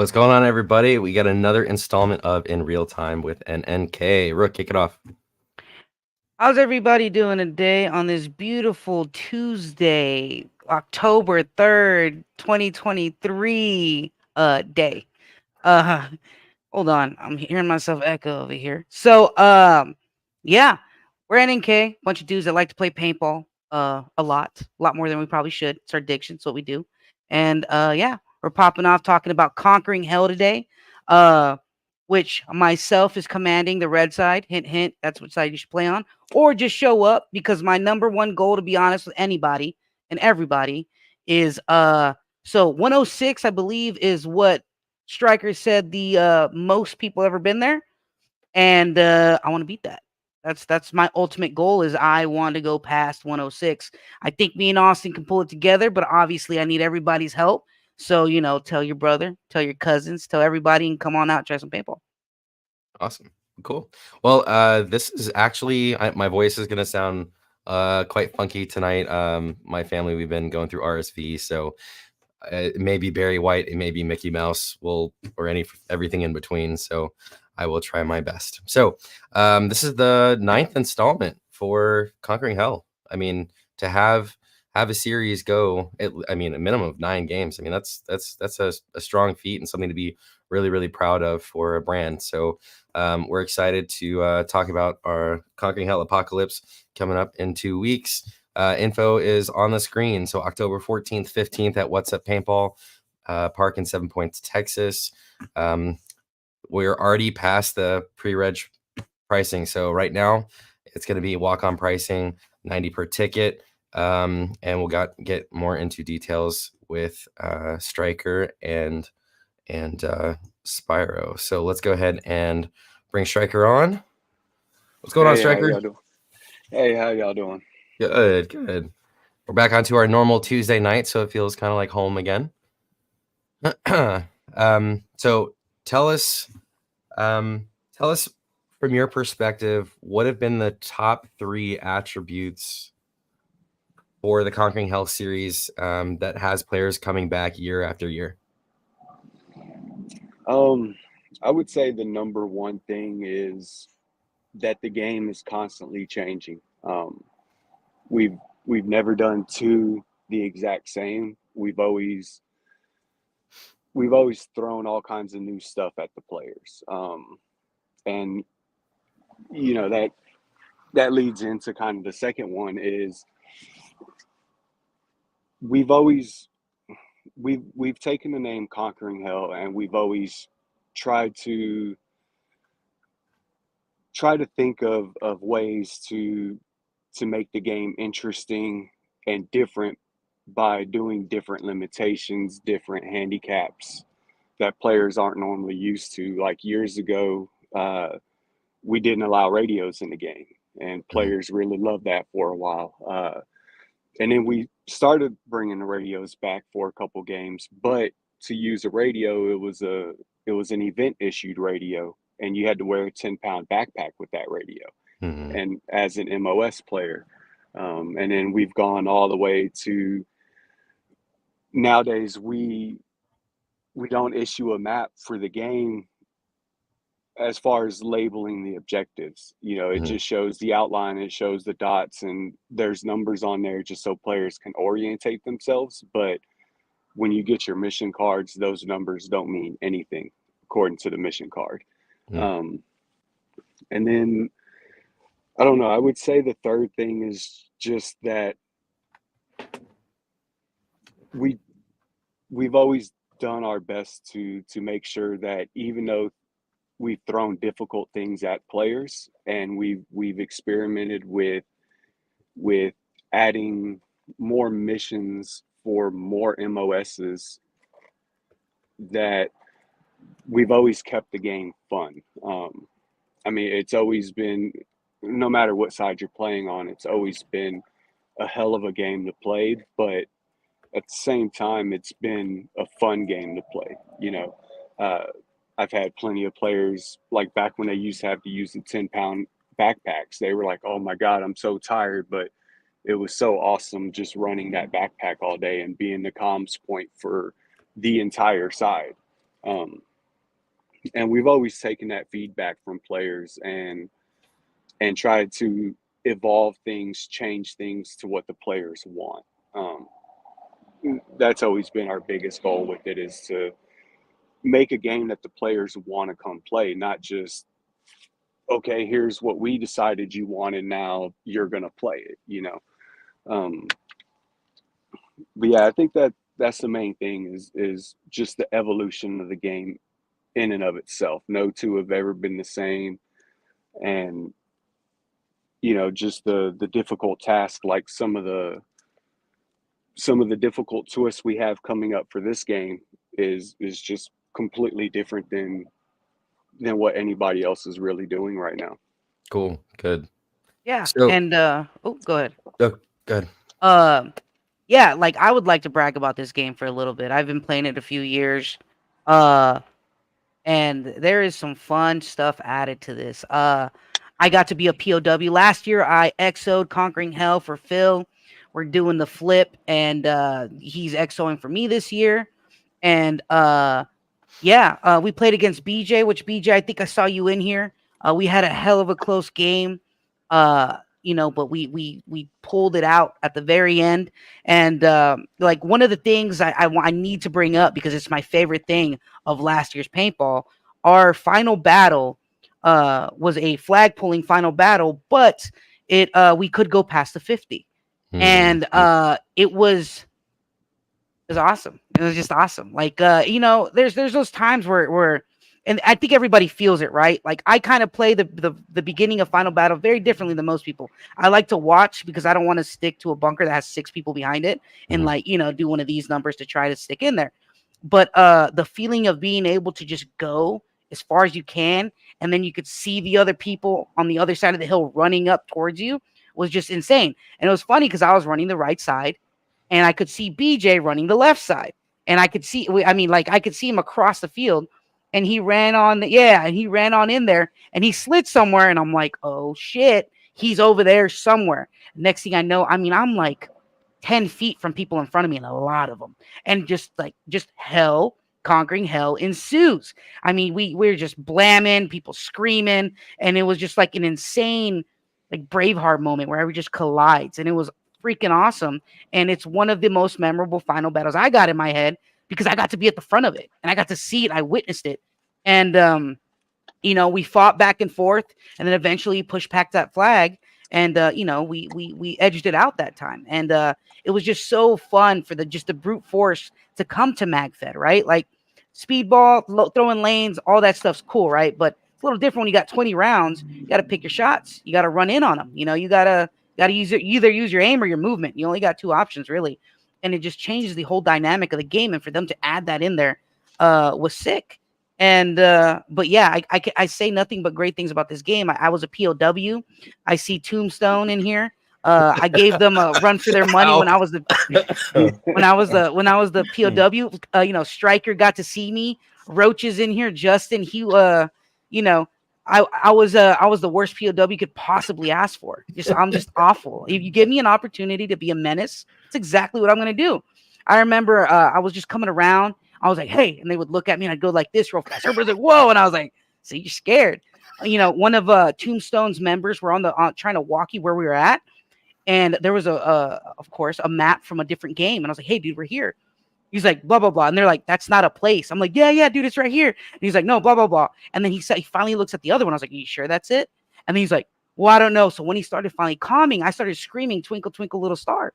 What's going on, everybody? We got another installment of In Real Time with NNK. Rook, kick it off. How's everybody doing today on this beautiful Tuesday, October 3rd, 2023 day? Uh Hold on. I'm hearing myself echo over here. Yeah, we're NNK, bunch of dudes that like to play paintball a lot more than we probably should. It's our addiction, it's what we do. And yeah, we're popping off talking about conquering hell today. Uh which myself is commanding the red side. Hint, hint. That's what side you should play on, or just show up because my number one goal, to be honest with anybody and everybody, is 106. I believe is what Striker said the most people ever been there, and I want to beat that. That's my ultimate goal. Is I want to go past 106. I think me and Austin can pull it together, but obviously I need everybody's help. So tell your brother, tell your cousins, tell everybody, and come on out, try some paintball. Awesome. Cool. Well, this is actually my voice is gonna sound quite funky tonight. My family, we've been going through RSV, so it may be Barry White, it may be Mickey Mouse, or everything in between. So I will try my best. So this is the ninth installment for Conquering Hell. I mean, to have a series go, I mean, a minimum of 9 games. I mean, that's a strong feat and something to be really proud of for a brand. So we're excited to talk about our Conquering Hell Apocalypse coming up in 2 weeks. Info is on the screen. So October 14th, 15th at What's Up Paintball Park in Seven Points, Texas. We're already past the pre-reg pricing. So right now it's going to be walk-on pricing, 90 per ticket. And we'll get more into details with Striker and Spyro. So let's go ahead and bring Striker on. What's going on, Hey, how Striker? y'all doing? Hey, how y'all doing? Good. We're back onto our normal Tuesday night, so it feels kind of like home again. So tell us, tell us from your perspective, what have been the top 3 attributes for the Conquering Hell series that has players coming back year after year? Um, I would say the number one thing is that the game is constantly changing. We've we've never done two the exact same. We've always thrown all kinds of new stuff at the players, and that leads into kind of the second one is we've always we've taken the name Conquering Hell and we've always tried to think of ways to make the game interesting and different by doing different limitations, different handicaps that players aren't normally used to. Like years ago, we didn't allow radios in the game, and Mhm. players really loved that for a while. And then we started bringing the radios back for a couple games, but to use a radio, it was an event issued radio, and you had to wear a 10-pound backpack with that radio. Mhm. And as an MOS player, and then we've gone all the way to nowadays we don't issue a map for the game as far as labeling the objectives. It Mhm. just shows the outline, it shows the dots, and there's numbers on there just so players can orientate themselves. But when you get your mission cards, those numbers don't mean anything according to the mission card. Mhm. Um, and then I don't know. I would say the third thing is just that we we've always done our best to make sure that even though we've thrown difficult things at players and we've experimented with adding more missions for more MOSs, that we've always kept the game fun. I mean, it's always been, no matter what side you're playing on, it's always been a hell of a game to play, but at the same time, it's been a fun game to play. Uh, I've had plenty of players like back when they used to have to use the 10-pound backpacks. They were like, "Oh my god, I'm so tired," but it was so awesome just running that backpack all day and being the comms point for the entire side. And we've always taken that feedback from players and tried to evolve things, change things to what the players want. That's always been our biggest goal with it, is to make a game that the players want to come play, not just, okay, here's what we decided you wanted, now you're going to play it, you know. Um, but yeah, I think that that's the main thing, is just the evolution of the game in and of itself. No two have ever been the same, and you know, just the difficult task, like some of the difficult twists we have coming up for this game is just completely different than what anybody else is really doing right now. Cool. Good. Yeah. So, And oh, go ahead. oh, good. Yeah, like I would like to brag about this game for a little bit. I've been playing it a few years. And there is some fun stuff added to this. I got to be a POW last year. I exoed Conquering Hell for Phil. We're doing the flip, and he's exoing for me this year. And we played against BJ, which BJ, I think I saw you in here. We had a hell of a close game. But we pulled it out at the very end. And like one of the things I need to bring up, because it's my favorite thing of last year's paintball, our final battle was a flag pulling final battle, but we could go past the 50. And it was awesome. It was just awesome. Like there's those times where and I think everybody feels it, right? Like I kind of play the beginning of Final Battle very differently than most people. I like to watch because I don't want to stick to a bunker that has 6 people behind it and do one of these numbers to try to stick in there. But the feeling of being able to just go as far as you can, and then you could see the other people on the other side of the hill running up towards you, was just insane. And it was funny because I was running the right side, and I could see BJ running the left side, and I could see him across the field. And he ran on in there, and he slid somewhere, and I'm like, oh shit, he's over there somewhere. Next thing I know, I'm like 10 feet from people in front of me, and a lot of them, and just hell, Conquering Hell ensues. We're just blamming, people screaming, and it was just like an insane, like Braveheart moment where everyone just collides, and it was freaking awesome. And it's one of the most memorable final battles I got in my head, because I got to be at the front of it, and I got to see it. I witnessed it. And, we fought back and forth, and then eventually pushed back that flag. And, we edged it out that time. And it was just so fun for the brute force to come to MagFed, right? Like speedball, throwing lanes, all that stuff's cool, right? But it's a little different when you got 20 rounds. You got to pick your shots. You got to run in on them. You got to use either use your aim or your movement. You only got 2 options, really. And it just changes the whole dynamic of the game. And for them to add that in there was sick. And but yeah, I say nothing but great things about this game. I was a POW. I see Tombstone in here. I gave them a run for their money when I was the POW. Striker got to see me. Roach is in here. Justin, he I was the worst POW you could possibly ask for. I'm just awful. If you give me an opportunity to be a menace, it's exactly what I'm gonna do. I remember I was just coming around. I was like, hey, and they would look at me, and I'd go like this real fast. Everybody's like, whoa, and I was like, see, you're scared. One of Tombstone's members were trying to walkie where we were at, and there was of course a map from a different game, and I was like, hey, dude, we're here. He's like, blah, blah, blah. And they're like, that's not a place. I'm like, yeah, dude, it's right here. And he's like, no, blah, blah, blah. And then he finally looks at the other one. I was like, are you sure that's it? And then he's like, well, I don't know. So when he started finally calming, I started screaming, twinkle, twinkle, little star.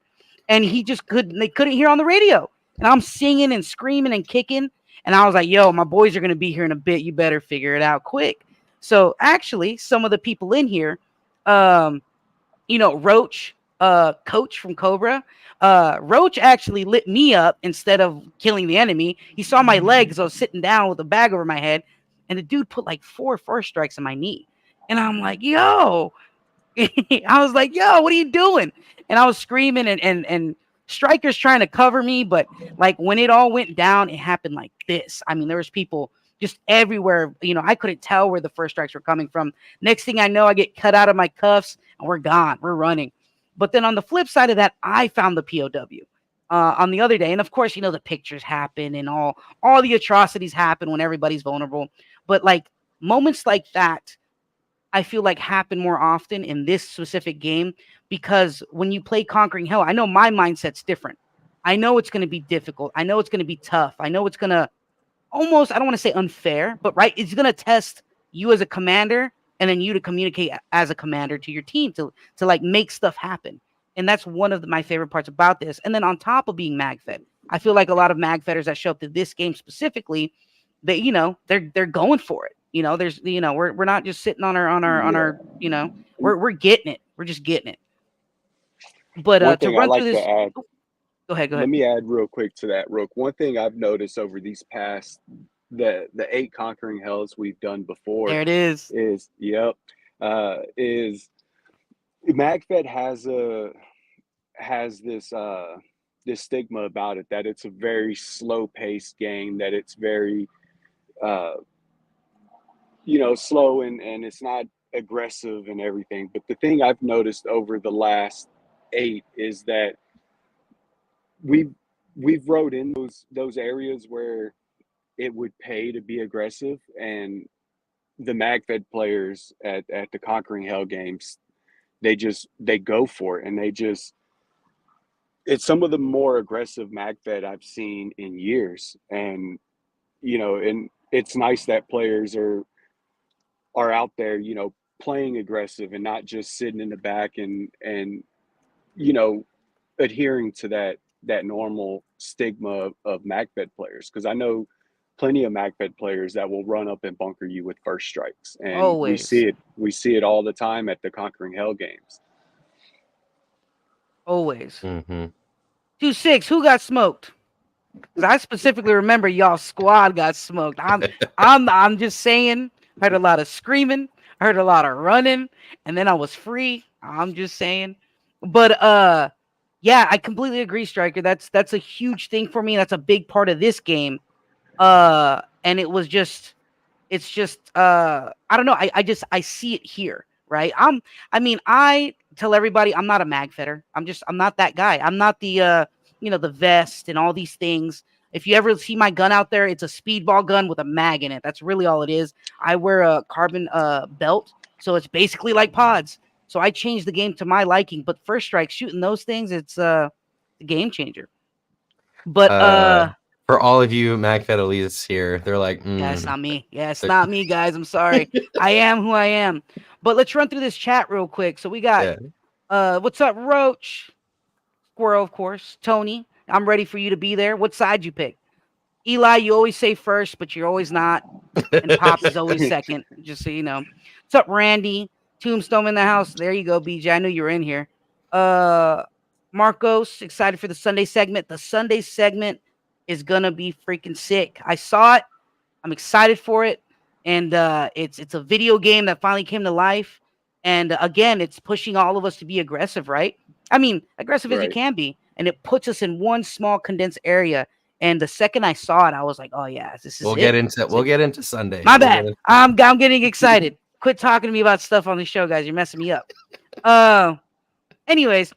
And he just they couldn't hear on the radio. And I'm singing and screaming and kicking. And I was like, yo, my boys are going to be here in a bit. You better figure it out quick. So actually, some of the people in here, Roach, Coach from Cobra, Roach actually lit me up instead of killing the enemy. He saw my legs. I was sitting down with a bag over my head, and the dude put like 4 first strikes in my knee. And I'm like, yo, I was like, yo, what are you doing? And I was screaming, and Striker's trying to cover me. But like when it all went down, it happened like this. There was people just everywhere. I couldn't tell where the first strikes were coming from. Next thing I know, I get cut out of my cuffs, and we're gone. We're running. But then on the flip side of that, I found the POW. on the other day. And of course, you know, the pictures happen and all the atrocities happen when everybody's vulnerable. But like moments like that, I feel like happen more often in this specific game because when you play Conquering Hell, I know my mindset's different. I know it's going to be difficult. I know it's going to be tough. I know it's going to almost, I don't want to say unfair, but right, it's going to test you as a commander and then you to communicate as a commander to your team to like make stuff happen. And that's one of my favorite parts about this. And then on top of being MagFed, I feel like a lot of MagFedders that show up to this game specifically, they, you know, they're going for it. You know, there's, you know, we're not just sitting on our, you know, we're getting it. We're just getting it. But One to thing I run like through this, to add, go ahead, go let ahead. me add real quick to that, Rook. One thing I've noticed over these past the 8 Conquering Hells we've done before There it is. is MagFed has this stigma about it that it's a very slow paced game, that it's very slow and it's not aggressive and everything. But the thing I've noticed over the last 8 is that we've wrote in those areas where it would pay to be aggressive, and the MagFed players at the Conquering Hell games, they go for it, and it's some of the more aggressive MagFed I've seen in years. And and it's nice that players are out there, playing aggressive and not just sitting in the back and you know adhering to that normal stigma of MagFed players, because I know plenty of MagFed players that will run up and bunker you with first strikes, and we Always. see it all the time at the Conquering Hell games. Always. Mm-hmm. 2-6, who got smoked? Because I specifically remember y'all squad got smoked. I'm just saying, heard a lot of screaming, heard a lot of running, and then I was free. I'm just saying. But yeah, I completely agree, Striker. That's a huge thing for me. That's a big part of this game. And it's just I don't know. I see it here, right? I tell everybody I'm not a MagFedder. I'm not that guy. I'm not the the vest and all these things. If you ever see my gun out there, it's a speedball gun with a mag in it. That's really all it is. I wear a carbon belt, so it's basically like pods. So I changed the game to my liking. But first strike shooting those things, it's a game changer. But For all of you MagFed elites here, they're like, yeah, it's not me. Yeah, it's They're- not me, guys. I'm sorry. I am who I am. But let's run through this chat real quick. So we got what's up, Roach? Squirrel, of course. Tony, I'm ready for you to be there. What side you pick? Eli, you always say first, but you're always not. And Pops is always second, just so you know. What's up, Randy? Tombstone in the house. There you go, BJ. I knew you were in here. Marcos, excited for the Sunday segment. The Sunday segment is gonna be freaking sick. I saw it. I'm excited for it. And it's a video game that finally came to life. And again, it's pushing all of us to be aggressive, right? I mean, aggressive as you Right. can be. And it puts us in one small condensed area. And the second I saw it, I was like, "Oh yeah, this is we'll it." get into Sunday. My We'll get bad. into- I'm getting excited. Quit talking to me about stuff on the show, guys. You're messing me up. Anyways,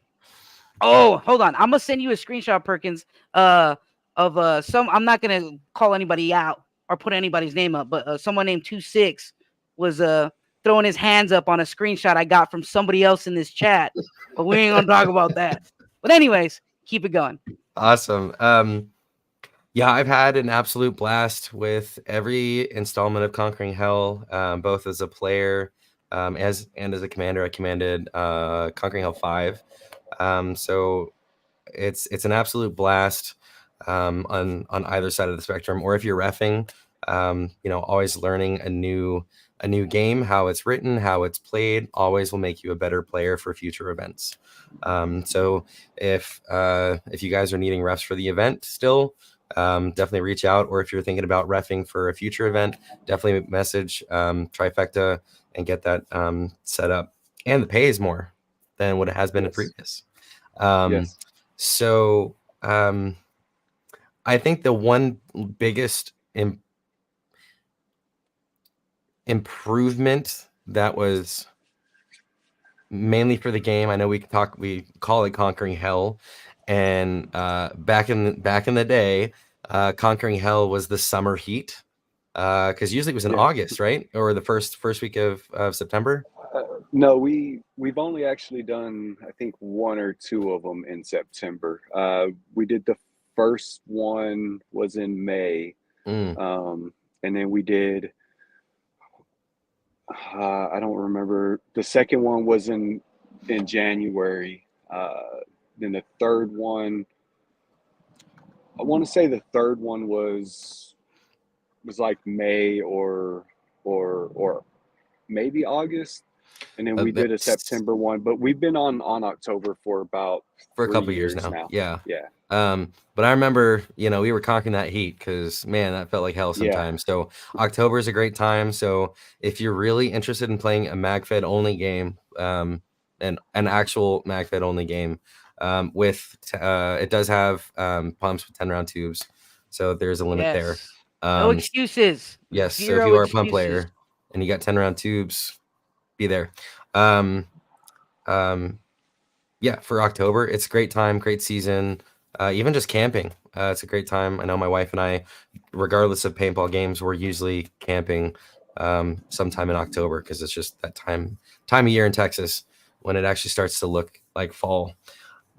oh, hold on. I'm gonna send you a screenshot, Perkins, of some. I'm not gonna call anybody out or put anybody's name up, but someone named 2-6 was throwing his hands up on a screenshot I got from somebody else in this chat. But we ain't gonna talk about that. But anyways, keep it going. Awesome. Yeah, I've had an absolute blast with every installment of Conquering Hell, both as a player as a commander. I commanded Conquering Hell 5. So it's an absolute blast on either side of the spectrum. Or if you're reffing, always learning a new game, how it's written, how it's played, always will make you a better player for future events. So if you guys are needing refs for the event still, definitely reach out. Or if you're thinking about reffing for a future event, definitely message Trifecta and get that set up. And the pay is more than what it has been in previous. Yes. So I think the one biggest improvement that was mainly for the game, I know we call it Conquering Hell, And back in the day, Conquering Hell was the summer heat, because usually it was in Yeah. August, right? Or the first week of September. No, we've only actually done, I think, one or two of them in September. We did the first one was in May, Mm. and then we did. I don't remember. The second one was in January. Then the third one, I want to say the third one was like May or maybe August, and then we did a That's September one. But we've been on October for about for a 3 couple years years now. now. Yeah. Yeah, But I remember, we were conquering that heat because, man, that felt like hell yeah, sometimes. So October is a great time. So if you're really interested in playing a MagFed only game, and an actual MagFed only game, it does have pumps with 10 round tubes, so there's a limit there. Yes. No excuses. Yes. So if Zero you are a pump excuses. player and you got 10 round tubes, be there. Um, um, yeah, for October, it's a great time, great season. Even just camping, it's a great time. I know my wife and I, regardless of paintball games, we're usually camping sometime in October because it's just that time of year in Texas when it actually starts to look like fall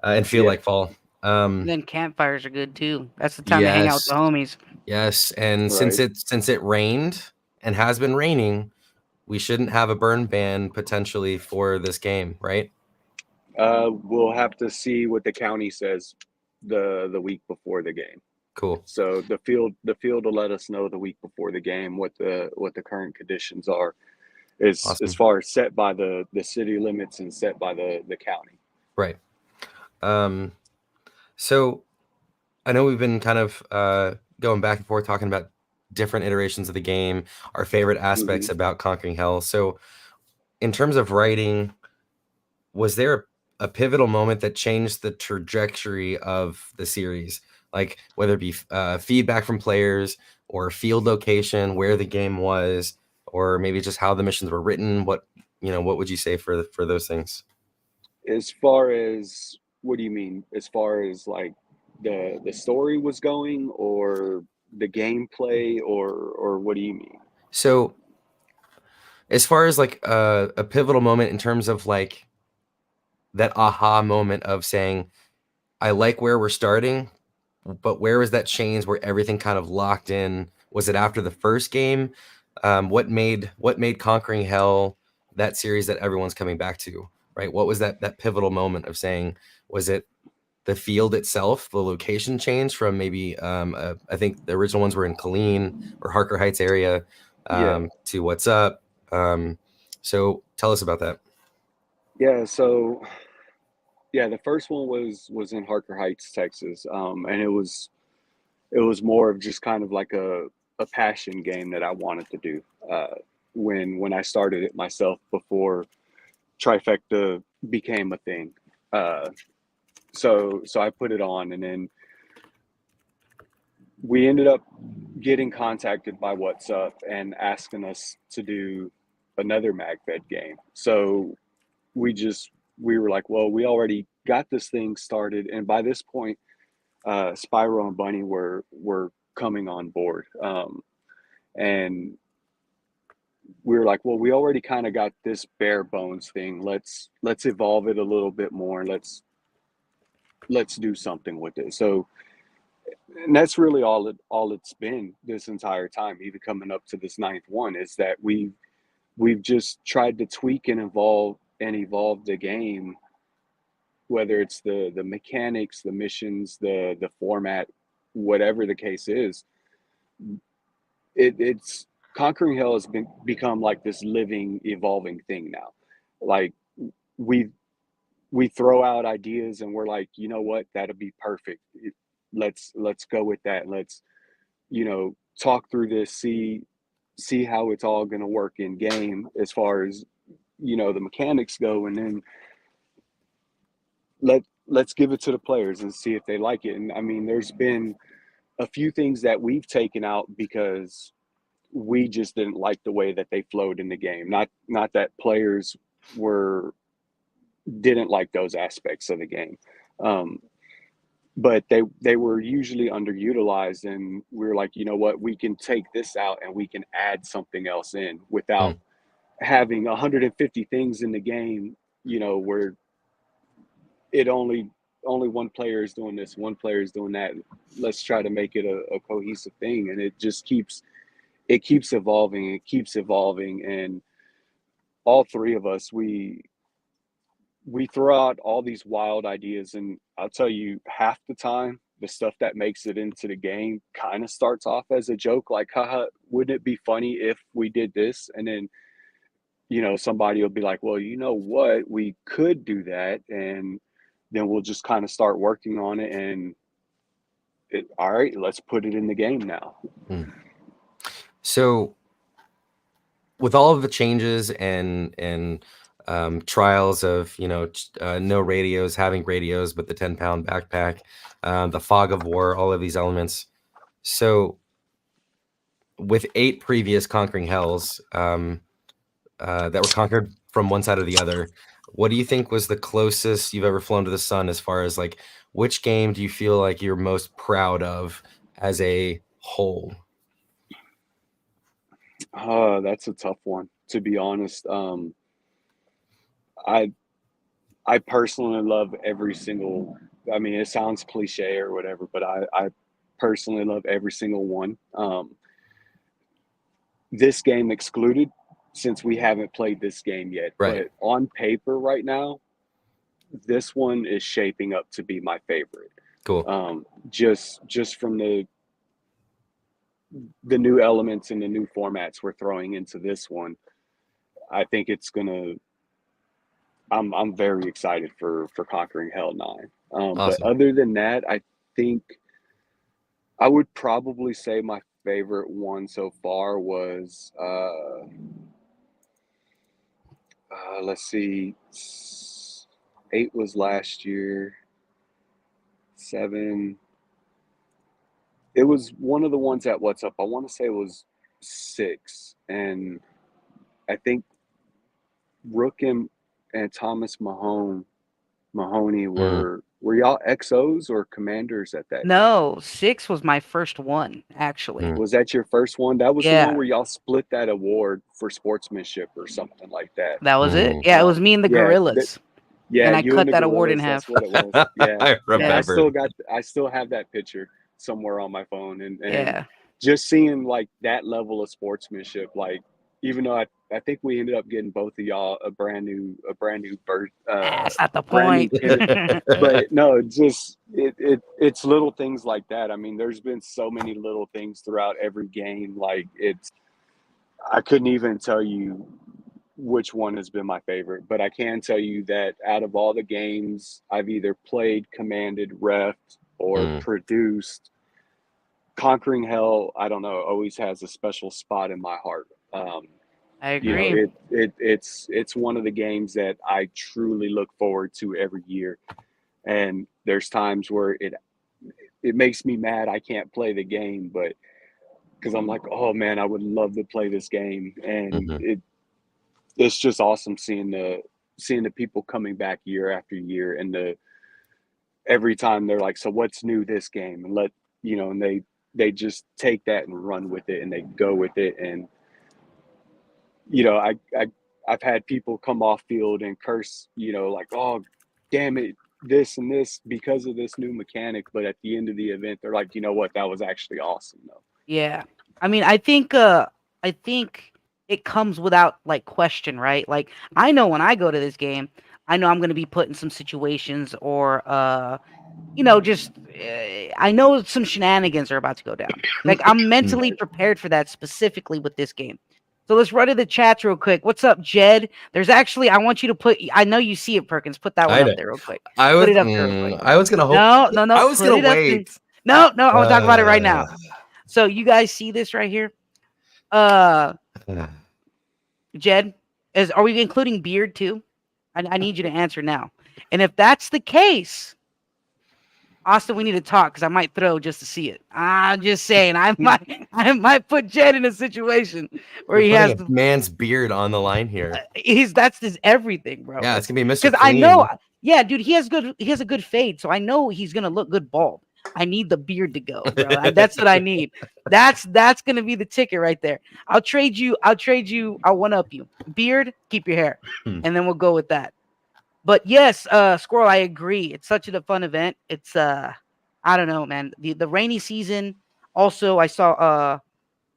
and feel yeah. like fall. And then campfires are good too. That's the time to hang out with Yes, the homies. yes, and since Right. it rained and has been raining, we shouldn't have a burn ban potentially for this game, right? We'll have to see what the county says the week before the game. Cool, So the field will let us know the week before the game what the current conditions are, as awesome, far as set by the city limits and set by the county. right? Um, so I know we've been kind of going back and forth talking about different iterations of the game, our favorite aspects Hmm. about Conquering Hell. So, in terms of writing, was there a pivotal moment that changed the trajectory of the series? Like whether it be feedback from players or field location, where the game was, or maybe just how the missions were written. What would you say for those things? As far as what do you mean? As far as like the story was going, or the gameplay, or what do you mean? So, as far as like a pivotal moment in terms of like that aha moment of saying, I like where we're starting, but where was that change where everything kind of locked in? Was it after the first game? What made Conquering Hell that series that everyone's coming back to, right? What was that pivotal moment of saying, was it the field itself, the location change from maybe I think the original ones were in Killeen or Harker Heights area, Yeah, to What's Up? So tell us about that. yeah. So yeah, the first one was in Harker Heights, Texas, and it was more of just kind of like a passion game that I wanted to do, when I started it myself before Trifecta became a thing. Uh, so I put it on, and then we ended up getting contacted by What's Up and asking us to do another MagFed game. So we were like, well, we already got this thing started, and by this point, Spyro and Bunny were coming on board, and we were like, well, we already kind of got this bare bones thing. Let's evolve it a little bit more, and let's do something with it. So, and that's really all it's been this entire time, even coming up to this ninth one, is that we've just tried to tweak and evolve the game, whether it's the mechanics, the missions, the format, whatever the case is. It's Conquering Hell has become like this living, evolving thing now. Like, we we throw out ideas and we're like, you know what, that'll be perfect. Let's go with that. Let's, talk through this, see how it's all going to work in game, as far as the mechanics go, and then let's give it to the players and see if they like it. And I mean, there's been a few things that we've taken out because we just didn't like the way that they flowed in the game. Not that players were didn't like those aspects of the game. Um, but they were usually underutilized, and we were like, you know what, we can take this out and we can add something else in without Mm. having 150 things in the game, where it only one player is doing this, one player is doing that. Let's try to make it a cohesive thing, and it just keeps evolving, and all three of us, we throw out all these wild ideas, and I'll tell you, half the time the stuff that makes it into the game kind of starts off as a joke, like, haha, wouldn't it be funny if we did this? And then somebody will be like, well, you know what, we could do that, and then we'll just kind of start working on it, and all right, let's put it in the game now. So with all of the changes and trials of no radios, having radios, but the 10-pound backpack, the fog of war, all of these elements. So with 8 previous Conquering Hells that were conquered from one side or the other, what do you think was the closest you've ever flown to the sun, as far as like which game do you feel like you're most proud of as a whole? That's a tough one, to be honest. I I personally love every single. I mean, it sounds cliche or whatever, but I personally love every single one. This game excluded, since we haven't played this game yet. Right. But on paper, right now, this one is shaping up to be my favorite. Cool. Just from the new elements and the new formats we're throwing into this one, I think it's gonna. I'm very excited for Conquering Hell 9. But Awesome. other than that, I think I would probably say my favorite one so far was let's see, 8 was last year, 7. It was one of the ones at What's Up. I want to say it was 6, and I think Rook and Thomas Mahoney were y'all XOs or commanders at that time? No, 6 was my first one, actually. Mm. Was that your first one? That was the Yeah. one where y'all split that award for sportsmanship or something like that. That was it. Mm. Yeah, it was me and the Yeah, gorillas. Yeah, And I you cut and the that award in gorillas, half. that's what it was. Yeah, I yeah. remember. I still have that picture somewhere on my phone, and Yeah. just seeing like that level of sportsmanship, like even though I think we ended up getting both of y'all a brand new bird, That's not the brand new point. pin. But no, it's little things like that. I mean, there's been so many little things throughout every game. Like I couldn't even tell you which one has been my favorite, but I can tell you that out of all the games I've either played, commanded, refed, or produced, Conquering Hell, I don't know, always has a special spot in my heart. I You know, agree. it's one of the games that I truly look forward to every year. And there's times where it makes me mad I can't play the game, but because I'm like, oh man, I would love to play this game, and Mhm. it's just awesome seeing the people coming back year after year, and every time they're like, so what's new this game, and and they just take that and run with it, and they go with it, and I've had people come off field and curse, like, oh damn it, this and this because of this new mechanic, but at the end of the event they're like, you know what, that was actually awesome though. Yeah. I mean, I think it comes without like question, right? Like I know when I go to this game, I know I'm going to be put in some situations or just I know some shenanigans are about to go down. Like I'm mentally prepared for that specifically with this game. So let's run to the chats real quick. What's up, Jed? There's actually I want you to put I know you see it, Perkins. Put that one I up know. there real quick. I Put was it up there real quick. I was gonna hope. No. I was Put gonna it up there. wait. No, I want to talk about it right now. So you guys see this right here? Jed, are we including beard too? I need you to answer now. And if that's the case, Austin, we need to talk because I might throw just to see it. I'm just saying, I might put Jed in a situation where We're he putting has a to. man's beard on the line here. That's his everything, bro. Yeah, it's gonna be Mr. Because I know, Clean. yeah, dude, he has a good fade, so I know he's gonna look good bald. I need the beard to go, bro. That's what I need. That's gonna be the ticket right there. I'll trade you. I'll one up you. Beard, keep your hair, and then we'll go with that. But yes, Squirrel, I agree. It's such a fun event. It's I don't know, man. The rainy season. Also, I saw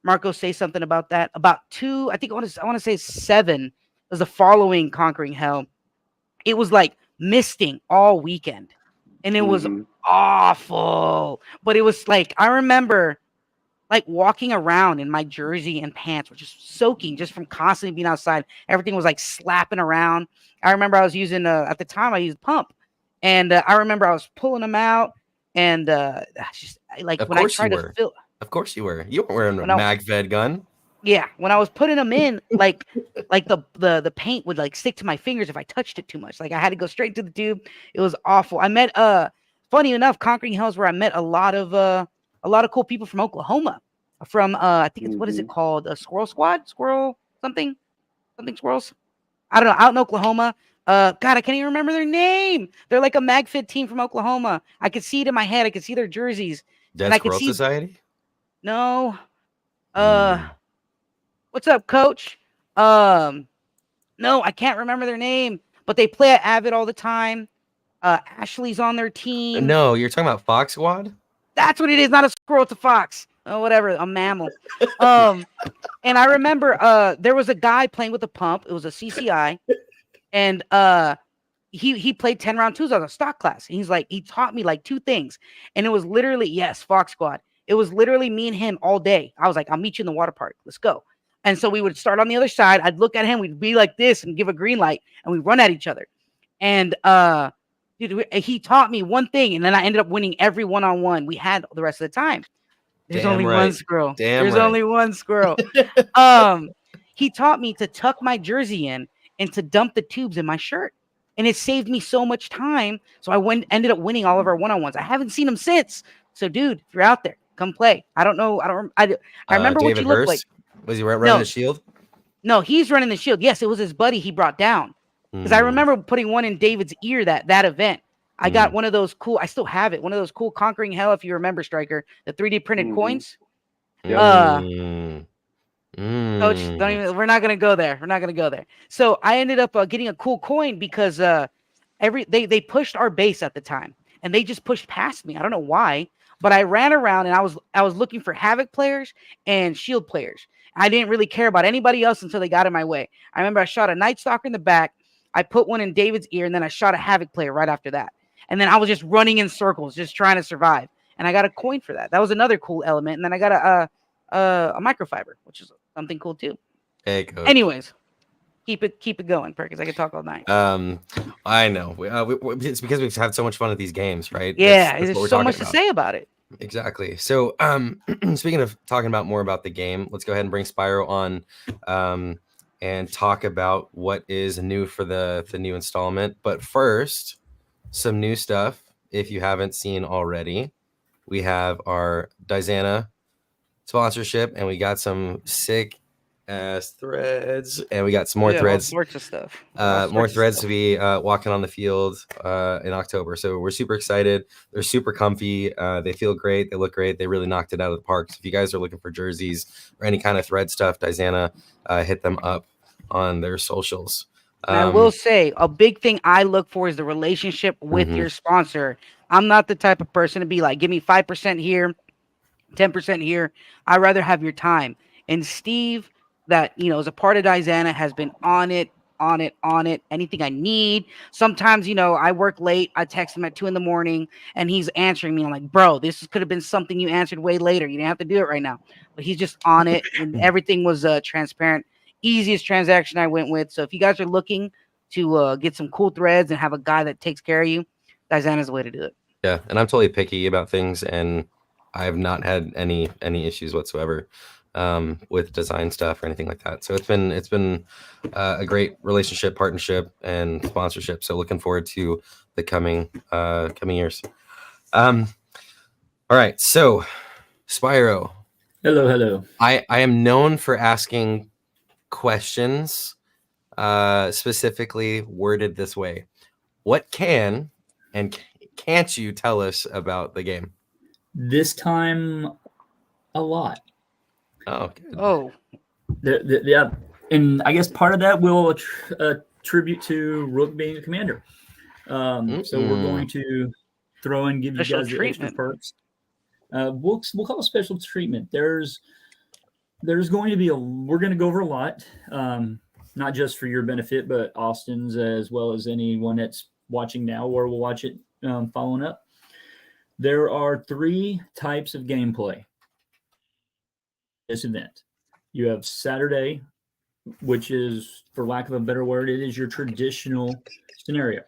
Marco say something about that. About two, I think I want to say 7 was the following Conquering Hell. It was like misting all weekend, and it was awful. But it was like I remember like walking around in my jersey and pants were just soaking just from constantly being outside. Everything was like slapping around. I remember I was using at the time I used pump, and I remember I was pulling them out, and just like Of when I course you tried to were. fill. Of course you were. You weren't wearing a When I, mag-fed gun. yeah, when I was putting them in, like the paint would like stick to my fingers if I touched it too much. Like I had to go straight to the tube. It was awful. I met funny enough, Conquering Hell's where I met a lot of cool people from Oklahoma. From I think it's what is it called? A Squirrel Squad? Squirrel something squirrels? I don't know, out in Oklahoma. God, I can't even remember their name. They're like a MagFit team from Oklahoma. I could see it in my head. I could see their jerseys. Dead And I could Squirrel see Society? no. Mm. What's up, coach? No, I can't remember their name, but they play at Avid all the time. Ashley's on their team. No, you're talking about Fox Squad? That's what it is, not a squirrel, it's a fox. Oh, whatever, a mammal. And I remember there was a guy playing with a pump. It was a CCI, and he played 10 round twos on a stock class. And he's like, he taught me like 2 things, and it was literally Fox Squad. It was literally me and him all day. I was like, I'll meet you in the water park. Let's go. And so we would start on the other side. I'd look at him. We'd be like this and give a green light, and we run at each other. And dude, he taught me one thing, and then I ended up winning every one-on-one we had the rest of the time. There's only one squirrel. There's only one squirrel. He taught me to tuck my jersey in and to dump the tubes in my shirt, and it saved me so much time. So I ended up winning all of our one-on-ones. I haven't seen him since. So, dude, if you're out there, come play. I don't know. I remember what you look like. Was he running the shield? No, he's running the shield. Yes, it was his buddy he brought down. Because I remember putting one in David's ear that event. I got one of those cool. I still have it. One of those cool Conquering Hell, if you remember, Striker, the 3D printed coins. Coach, don't even. We're not gonna go there. We're not gonna go there. So I ended up getting a cool coin because they pushed our base at the time, and they just pushed past me. I don't know why, but I ran around and I was looking for Havoc players and Shield players. I didn't really care about anybody else until they got in my way. I remember I shot a Night Stalker in the back. I put one in David's ear, and then I shot a Havoc player right after that. And then I was just running in circles, just trying to survive. And I got a coin for that. That was another cool element. And then I got a microfiber, which is something cool too. Hey, coach. Anyways, keep it going, Perkins. I could talk all night. I know. It's because we've had so much fun at these games, right? Yeah, there's so much to say about it. Exactly. So, speaking of talking about more about the game, let's go ahead and bring Spyro on and talk about what is new for the new installment. But first, some new stuff. If you haven't seen already, we have our Dizana sponsorship, and we got some sick ass threads, and we got some more threads. All sorts of stuff. More threads to be walking on the field in October. So we're super excited. They're super comfy. They feel great. They look great. They really knocked it out of the park. So if you guys are looking for jerseys or any kind of thread stuff, Dizana, hit them up on their socials. And I will say a big thing I look for is the relationship with your sponsor. I'm not the type of person to be like, give me 5% here, 10% here. I'd rather have your time. And Steve, that, is a part of Dizana, has been on it. Anything I need. Sometimes, I work late. I text him at 2 a.m. and he's answering me. I'm like, bro, this could have been something you answered way later. You didn't have to do it right now. But he's just on it, and everything was transparent. Easiest transaction I went with. So if you guys are looking to get some cool threads and have a guy that takes care of you, Dizana's the way to do it. Yeah, and I'm totally picky about things, and I have not had any issues whatsoever with design stuff or anything like that. So it's been a great relationship, partnership, and sponsorship. So looking forward to the coming years. All right. So, Spyro, Hello. I am known for asking questions, specifically worded this way. What can and can't you tell us about the game? This time, a lot. Oh, good. Oh, Yeah, and I guess part of that will attribute to Rook being a commander. So we're going to throw and give Special you guys the extra treatment. perks. We'll call it special treatment. There's going to be we're going to go over a lot, not just for your benefit, but Austin's as well as anyone that's watching now or will watch it following up. There are 3 types of gameplay this event. You have Saturday, which is, for lack of a better word, it is your traditional scenario.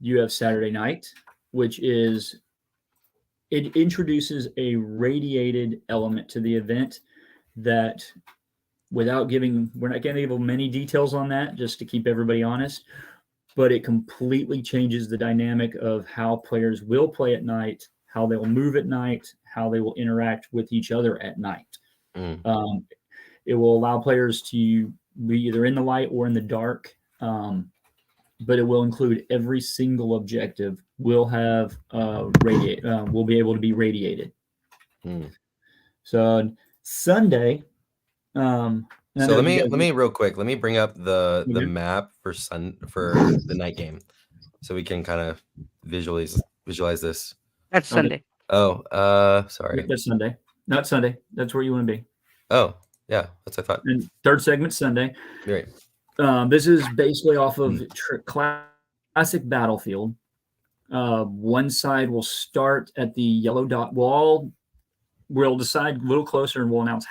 You have Saturday night, which is, it introduces a radiated element to the event that, without giving, we're not going to give many details on that just to keep everybody honest, but it completely changes the dynamic of how players will play at night, how they will move at night, how they will interact with each other at night. It will allow players to be either in the light or in the dark, but it will include every single objective will have will be able to be radiated. So Sunday. So let me real quick. Let me bring up the map for the night game, so we can kind of visualize this. that's Sunday. Oh, sorry. That's Sunday, not Sunday. That's where you want to be. Oh, yeah, that's what I thought. And third segment Sunday. Great. This is basically off of classic Battlefield. One side will start at the yellow dot. We'll decide a little closer, and we'll announce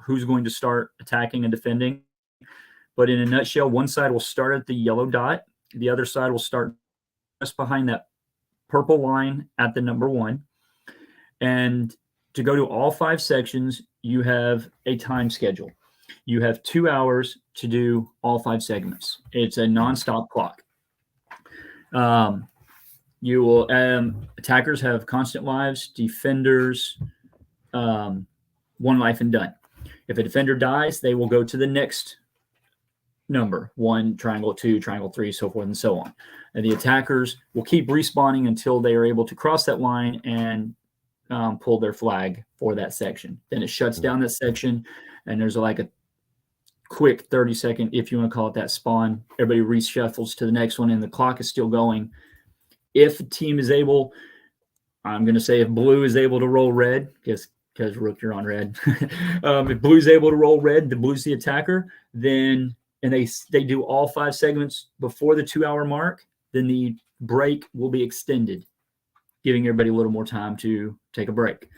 who's going to start attacking and defending. But in a nutshell, one side will start at the yellow dot. The other side will start just behind that purple line at the number 1. And to go to all 5 sections, you have a time schedule. You have 2 hours to do all 5 segments. It's a nonstop clock. You will attackers have constant lives, defenders 1 life and done. If a defender dies, they will go to the next number, 1, triangle 2, triangle 3, so forth and so on. And the attackers will keep respawning until they are able to cross that line and pull their flag for that section. Then it shuts down that section, and there's like a quick 30-second, if you want to call it that, spawn. Everybody reshuffles to the next one, and the clock is still going. If a team is able, I'm going to say if blue is able to roll red, because Rook, you're on red. If blue's able to roll red, the blue's the attacker, then, and they do all 5 segments before the 2-hour mark, then the break will be extended, giving everybody a little more time to take a break.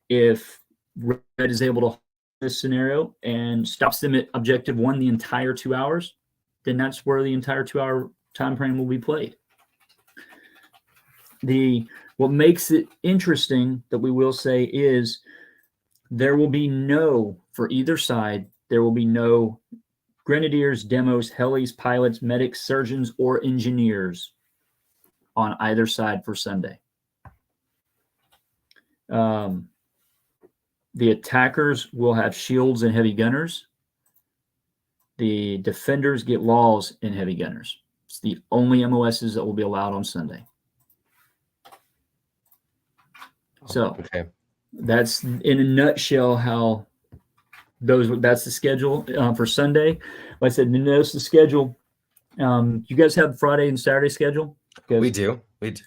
If red is able to this scenario and stops them at objective 1 the entire 2 hours, then that's where the entire 2-hour time frame will be played. What makes it interesting, that we will say, is there will be for either side, there will be no grenadiers, demos, helis, pilots, medics, surgeons, or engineers on either side for Sunday. The attackers will have shields and heavy gunners. The defenders get laws and heavy gunners. It's the only MOSs that will be allowed on Sunday. So that's in a nutshell how that's the schedule for Sunday. Like I said, notice the schedule. You guys have Friday and Saturday schedule? We do. If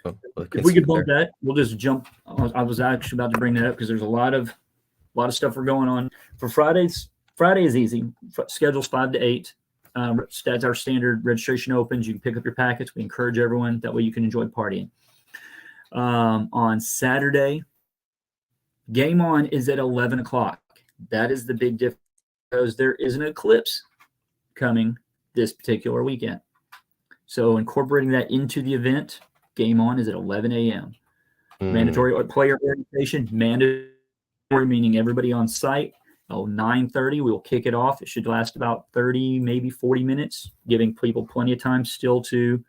we could bump that, we'll just jump. I was actually about to bring that up because there's a lot of stuff we're going on for Fridays. Friday is easy. Schedule's 5 to 8. That's our standard registration opens. You can pick up your packets. We encourage everyone. That way you can enjoy partying. On Saturday, game on is at 11 o'clock. That is the big difference because there is an eclipse coming this particular weekend. So incorporating that into the event, game on is at 11 a.m. Mandatory player orientation, mandatory meaning everybody on site. 9:30, we will kick it off. It should last about 30, maybe 40 minutes, giving people plenty of time still to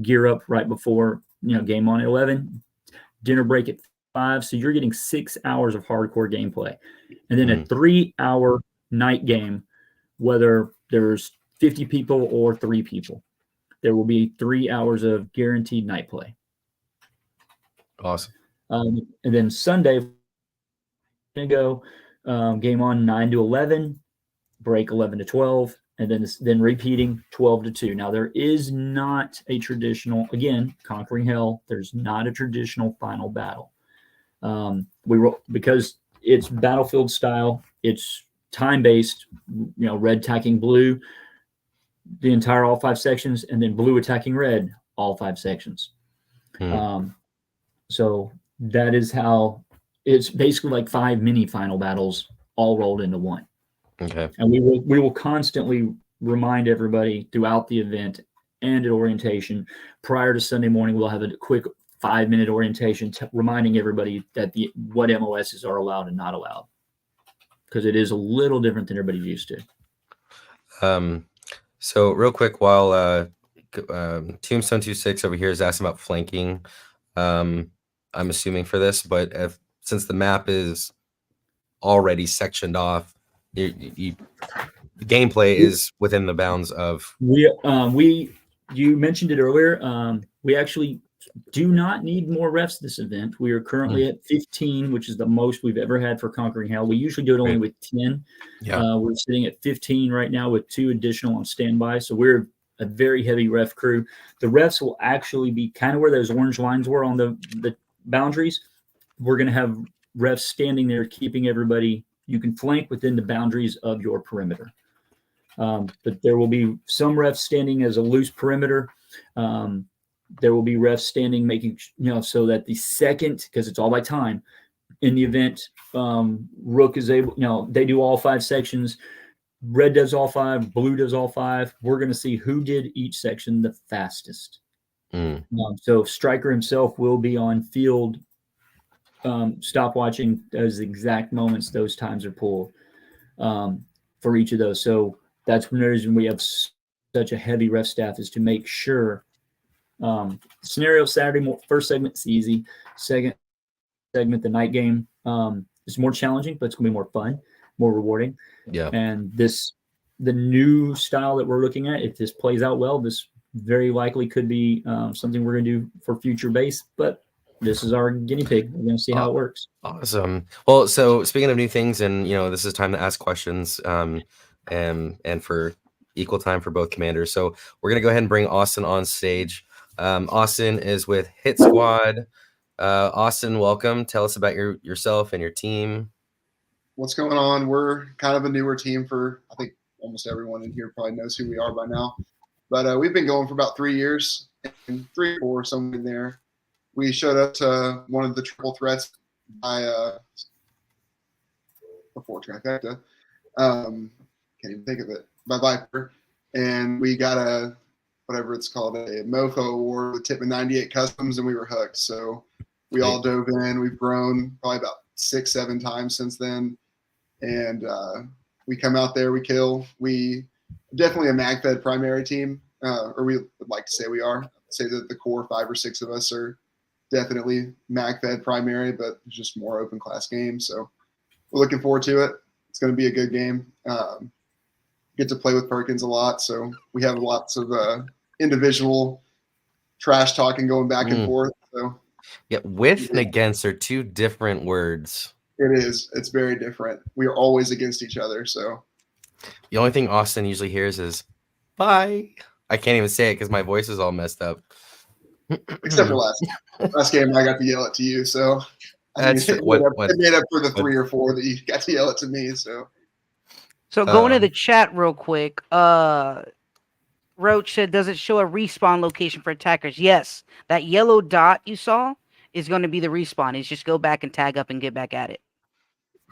gear up right before game on at 11, dinner break at 5. So you're getting 6 hours of hardcore gameplay. And then a 3-hour night game, whether there's 50 people or 3 people. There will be 3 hours of guaranteed night play. Awesome. And then Sunday, we're going to go game on 9 to 11, break 11 to 12, and then repeating 12 to 2. Now, there is not a traditional, again, Conquering Hell, there's not a traditional final battle. Because it's Battlefield style, it's time-based, red attacking blue, the entire all 5 sections, and then blue attacking red, all 5 sections. So that is how it's basically like 5 mini final battles all rolled into one. Okay. And we will constantly remind everybody throughout the event and at orientation. Prior to Sunday morning, we'll have a quick 5-minute orientation reminding everybody that what MOSs are allowed and not allowed, because it is a little different than everybody's used to. So real quick, while Tombstone 26 over here is asking about flanking, I'm assuming for this, but since the map is already sectioned off, the gameplay is within the bounds of. You mentioned it earlier. We actually do not need more refs this event. We are currently at 15, which is the most we've ever had for Conquering Hell. We usually do it only with 10. Yeah. We're sitting at 15 right now with 2 additional on standby. So we're a very heavy ref crew. The refs will actually be kind of where those orange lines were on the boundaries. We're going to have refs standing there keeping everybody. You can flank within the boundaries of your perimeter. But there will be some refs standing as a loose perimeter. There will be refs standing, making, so that the second, because it's all by time in the event, Rook is able, they do all 5 sections. Red does all 5, blue does all 5. We're going to see who did each section the fastest. So Striker himself will be on field, stopwatching those exact moments those times are pulled for each of those. So that's one reason we have such a heavy ref staff, is to make sure. Scenario Saturday, first segment's easy. Second segment, the night game, is more challenging, but it's going to be more fun, more rewarding. Yeah. And the new style that we're looking at, if this plays out well, this very likely could be something we're going to do for future base, but this is our guinea pig. We're going to see how it works. Awesome. Well, so speaking of new things, and this is time to ask questions, and for equal time for both commanders. So we're going to go ahead and bring Austin on stage. Austin is with Hit Squad. Austin, welcome. Tell us about yourself and your team. What's going on? We're kind of a newer team for, I think almost everyone in here probably knows who we are by now. But we've been going for about 3 years, and 3 or 4, somewhere in there. We showed up to one of the triple threats by before Trifecta. Can't even think of it. By Viper. And we got a MoFo award with Tipman 98 Customs, and we were hooked. So we all dove in. We've grown probably about 6-7 times since then. And we come out there, we kill. We definitely a MagFed primary team, or we would like to say we are. I'd say that the core 5 or 6 of us are definitely MagFed primary, but it's just more open class game. So we're looking forward to it. It's going to be a good game. Get to play with Perkins a lot, so we have lots of individual trash talking going back and forth. So yeah, with and against are 2 different words. It is. It's very different. We are always against each other. So The only thing Austin usually hears is "bye." I can't even say it because my voice is all messed up. except for last game, I got to yell it to you. So That's it what made up for the 3 or 4 that you got to yell it to me. So going to the chat real quick, Roach said, does it show a respawn location for attackers? Yes. That yellow dot you saw is going to be the respawn. It's just go back and tag up and get back at it.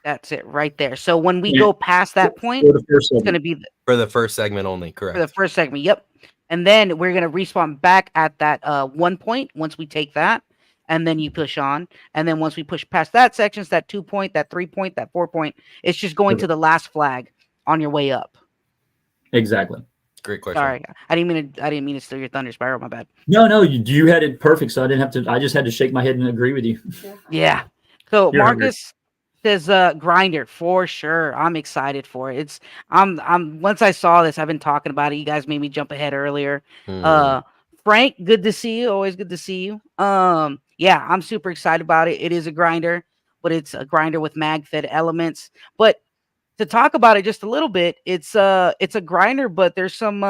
That's it right there. So when we go past that point, it's going to be for the first segment only, correct? For the first segment, yep. And then we're going to respawn back at that 1 point once we take that. And then you push on. And then once we push past that section, it's that 2 point, that 3 point, that 4 point. It's just going to the last flag on your way up. Exactly. Great question. Sorry, I didn't mean to steal your thunder, Spiral. My bad. No, you had it perfect, so I didn't have to. I just had to shake my head and agree with you. Yeah. So You're hungry. Marcus says grinder for sure. I'm excited for it. I'm once I saw this, I've been talking about it. You guys made me jump ahead earlier. Hmm. Frank, good to see you. Always good to see you. Yeah, I'm super excited about it. It is a grinder, but it's a grinder with mag fed elements. But to talk about it just a little bit, it's a grinder, but there's some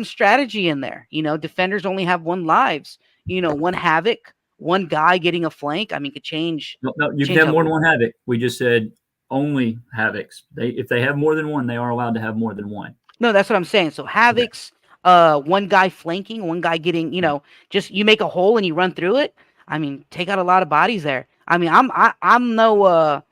strategy in there. You know, defenders only have one lives. You know, one havoc, one guy getting a flank. I mean, could change. No, you can Change have up. more than one havoc. We just said only havocs. If they have more than one, they are allowed to have more than one. No, that's what I'm saying. So havocs, one guy flanking, one guy getting. You know, just you make a hole and you run through it. I mean, take out a lot of bodies there. I mean, I'm no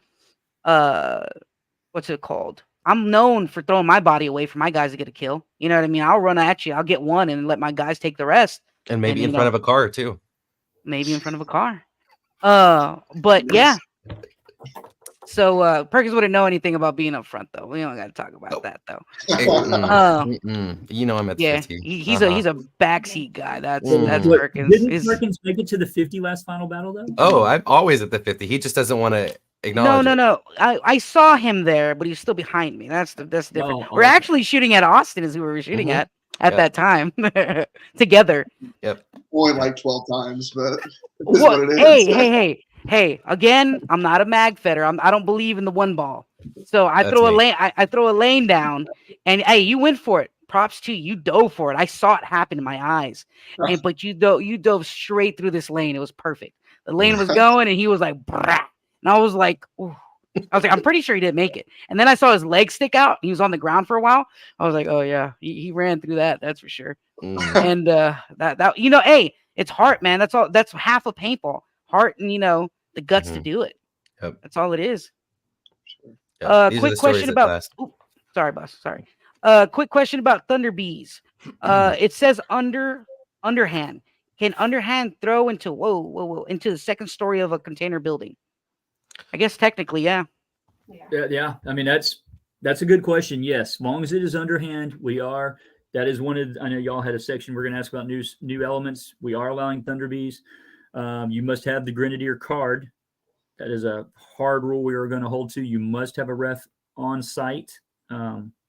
what's it called? I'm known for throwing my body away for my guys to get a kill. You know what I mean? I'll run at you. I'll get one and let my guys take the rest. And maybe And, in front of a car too. Maybe in front of a car. But yeah. So Perkins wouldn't know anything about being up front though. We don't got to talk about Nope. that though. You know I'm at Yeah, 50. he's a backseat guy. That's What, Perkins. Didn't Perkins make it to the 50 last final battle though? Oh, I'm always at the 50. He just doesn't want to acknowledge it. No. I saw him there, but he's still behind me. That's different. Oh, We're okay. actually shooting at Austin as we were shooting Mhm. at Yep. that time together. Only like 12 times, but it is what it is. Hey! Again, I'm not a mag fetter. I don't believe in the one ball. So I That's throw a me. lane. I throw a lane down, and hey, you went for it. Props to you. You dove for it. I saw it happen in my eyes. But you dove straight through this lane. It was perfect. The lane was going, and he was like, brah. And I was like, ooh. I'm pretty sure he didn't make it. And then I saw his leg stick out. He was on the ground for a while. I was like, oh yeah, he ran through that. That's for sure. Mm. And that you know, hey, it's heart, man. That's all. That's half a paintball. Heart and the guts to Mhm. do it. Yep. That's all it is. Yeah, these are Quick the stories question that about. last. Sorry, boss. Sorry. Quick question about Thunder Bees. It says underhand. Can underhand throw into whoa into the second story of a container building? I guess technically, yeah. Yeah. I mean, that's a good question. Yes, as long as it is underhand, we are. That is one of. I know y'all had a section. We're going to ask about new elements. We are allowing Thunder Bees. You must have the Grenadier card. That is a hard rule we are going to hold to. You must have a ref on site.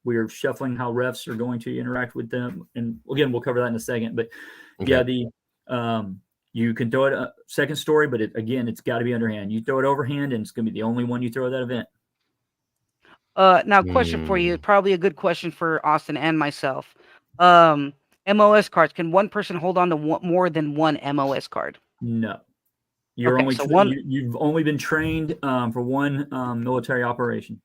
We are shuffling how refs are going to interact with them, and again, we'll cover that in a second. But Okay. yeah, you can throw it second story, but it's got to be underhand. You throw it overhand, and it's going to be the only one you throw at that event. Now question for you, probably a good question for Austin and myself. MOS cards. Can one person hold on to more than one MOS card? No, you're Okay, only so one- you've only been trained for one military operations.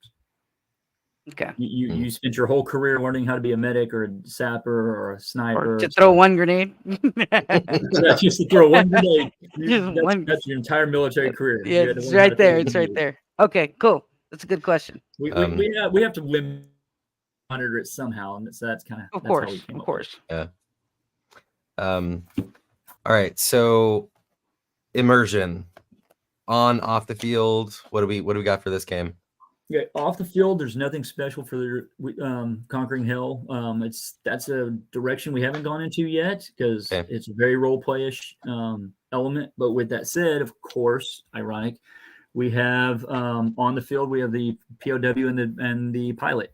Okay. You spent your whole career learning how to be a medic or a sapper or a sniper. Or to throw one grenade. Yeah, just to throw one grenade. Just That's your entire military career. Yeah, You had to it's learn how right to there. throw It's one right grenade. there. Okay, cool. That's a good question. We have to limit monitor it somehow, and so that's kind of Of course. All right. So immersion on off the field. What do we got for this game? Yeah, off the field, there's nothing special for the Conquering Hell. That's a direction we haven't gone into yet because it's a very role playish element. But with that said, of course, ironic, we have on the field we have the POW and the pilot,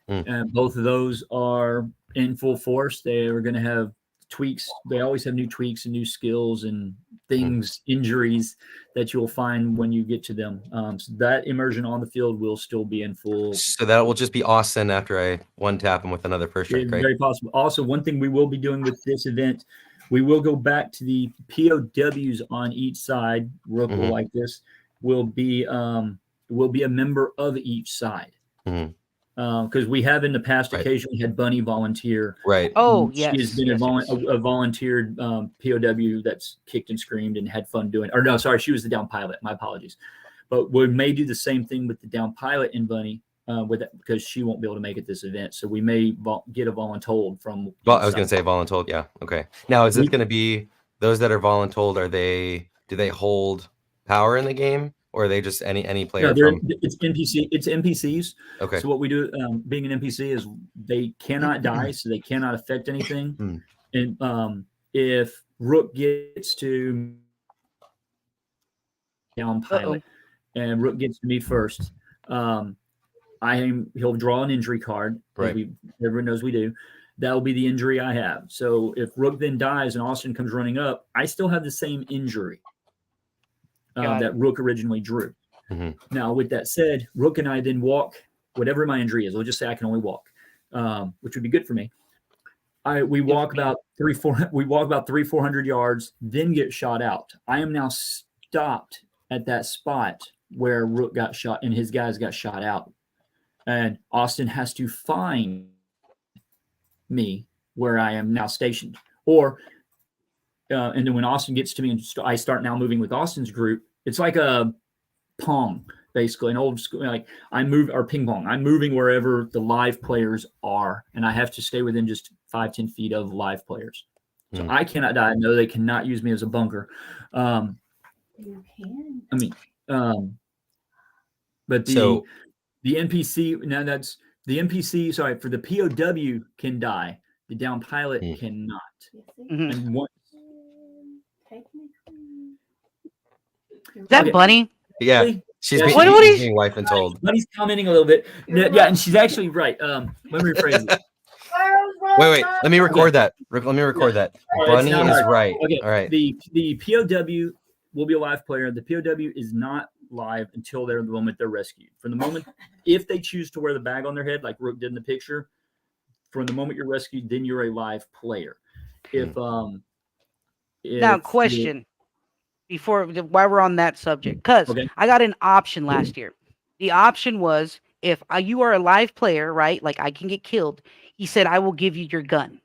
and both of those are in full force. They are going to have tweaks. They always have new tweaks and new skills and things, injuries that you'll find when you get to them. So that immersion on the field will still be in full. So that will just be Austin after I one tap him with another first strike, right? Very possible. Also, one thing we will be doing with this event, we will go back to the POWs on each side. Ripple like this will be a member of each side. Because we have in the past occasionally had Bunny volunteer. Right. Oh, yes. She has been a volunteered POW that's kicked and screamed and had fun doing. Or no, sorry, she was the down pilot. My apologies. But we may do the same thing with the down pilot and Bunny with that because she won't be able to make it this event. So we may get a voluntold from. Well, I was going to say voluntold. Yeah. Okay. Now, is this going to be those that are voluntold? Do they hold power in the game? or are they just any player No, from? it's NPC. It's NPCs. Okay. So what we do, being an NPC, is they cannot die, so they cannot affect anything. Hmm. And if Rook gets to down pilot, and Rook gets to me first, he'll draw an injury card. Right. Everyone knows we do. That will be the injury I have. So if Rook then dies and Austin comes running up, I still have the same injury that Rook originally drew. Mhm. Now, with that said, Rook and I then walk whatever my injury is. We'll just say I can only walk, which would be good for me. We walk about 400 yards, then get shot out. I am now stopped at that spot where Rook got shot and his guys got shot out. And Austin has to find me where I am now stationed. And then when Austin gets to me and I start now moving with Austin's group, it's like a Pong, basically, an old school, like ping pong. I'm moving wherever the live players are, and I have to stay within just 5-10 feet of live players. So I cannot die. No, they cannot use me as a bunker. You can. I mean, but the NPC, now that's the NPC, sorry, for the POW can die. The down pilot cannot. Yes, Mhm. And one, technically. Is that Okay. Bunny? Yeah, Really? she's Yeah, being, what she's is- being wife and told. Bunny's commenting a little bit. Yeah, and she's actually right. Let me rephrase it. Wait, let me record that. Let me record that. All right, Bunny it's not is hard. right. Okay. All right. The POW will be a live player. The POW is not live until the moment they're rescued. From the moment, if they choose to wear the bag on their head, like Rook did in the picture, from the moment you're rescued, then you're a live player. Now, If question while we're on that subject, because Okay. I got an option last year. The option was if you are a live player, right? Like I can get killed. He said, I will give you your gun.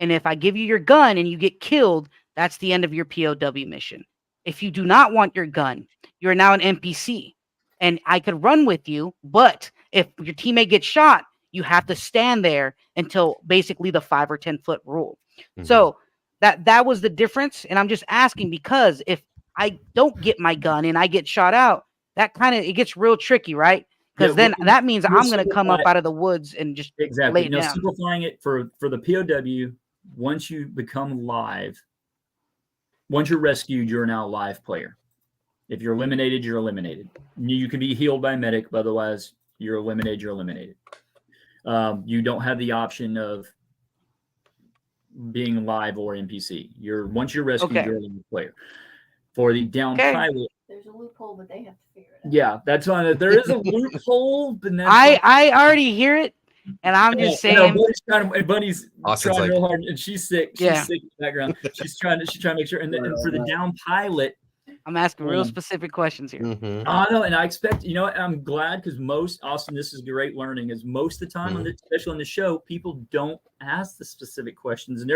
And if I give you your gun and you get killed, that's the end of your POW mission. If you do not want your gun, you're now an NPC. And I could run with you, but if your teammate gets shot, you have to stand there until basically the 5 or 10 foot rule. Mhm. So that was the difference. And I'm just asking because if I don't get my gun and I get shot out, that kind of it gets real tricky, right? Because Yeah, then we'll- that means we'll I'm going to come up simplify- out of the woods and just Exactly. lay it Now, down. simplifying it for the POW, once you become live, once you're rescued, you're now a live player. If you're eliminated, you're eliminated. You can be healed by medic, but otherwise, you're eliminated, you're eliminated. You don't have the option of being live or NPC. Once you're rescued, Okay. you're a live player. For the down Okay. pilot, There's a loophole, but they have to figure it out. yeah, that's on it. There is a loophole, but that's I already hear it, and I'm just I know, saying. Buddy's Austin's trying like- real hard, and she's sick. She's Yeah. sick in the background. She's trying to make sure. And for the down pilot, I'm asking real Um, specific questions here. Mhm. I know, and I expect what, I'm glad because Austin, this is great learning. Is most of the time especially on the show, people don't ask the specific questions, and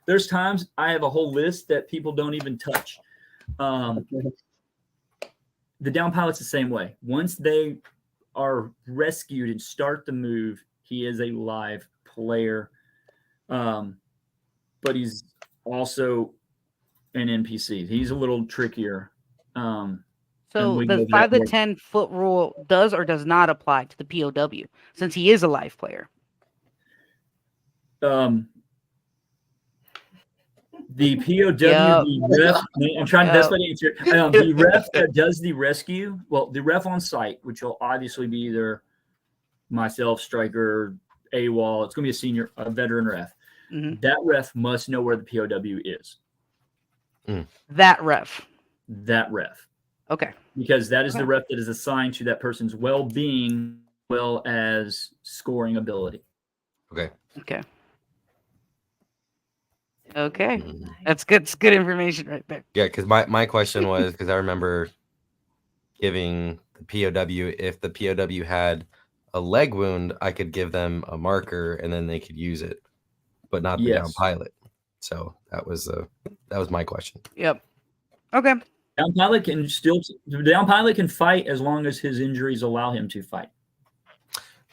there's times I have a whole list that people don't even touch. The down pilot's the same way. Once they are rescued and start the move, he is a live player. But he's also an NPC. He's a little trickier. So we know the that 5 to works. 10 foot rule does or does not apply to the POW since he is a live player. The POW, Yep. the ref, I'm trying to, that's what I answer. The ref that does the rescue, well, the ref on site, which will obviously be either myself, striker, AWOL, it's going to be a veteran ref. Mhm. That ref must know where the POW is. That ref. That ref. Okay. Because that is the Okay. ref that is assigned to that person's well-being, well as scoring ability. Okay. Okay. Okay. Mhm. That's good. It's good information right there. Yeah, because my question was because I remember giving the POW, if the POW had a leg wound, I could give them a marker and then they could use it, but not the down Yes. pilot. So that was my question. Yep. Okay. The down pilot can fight as long as his injuries allow him to fight.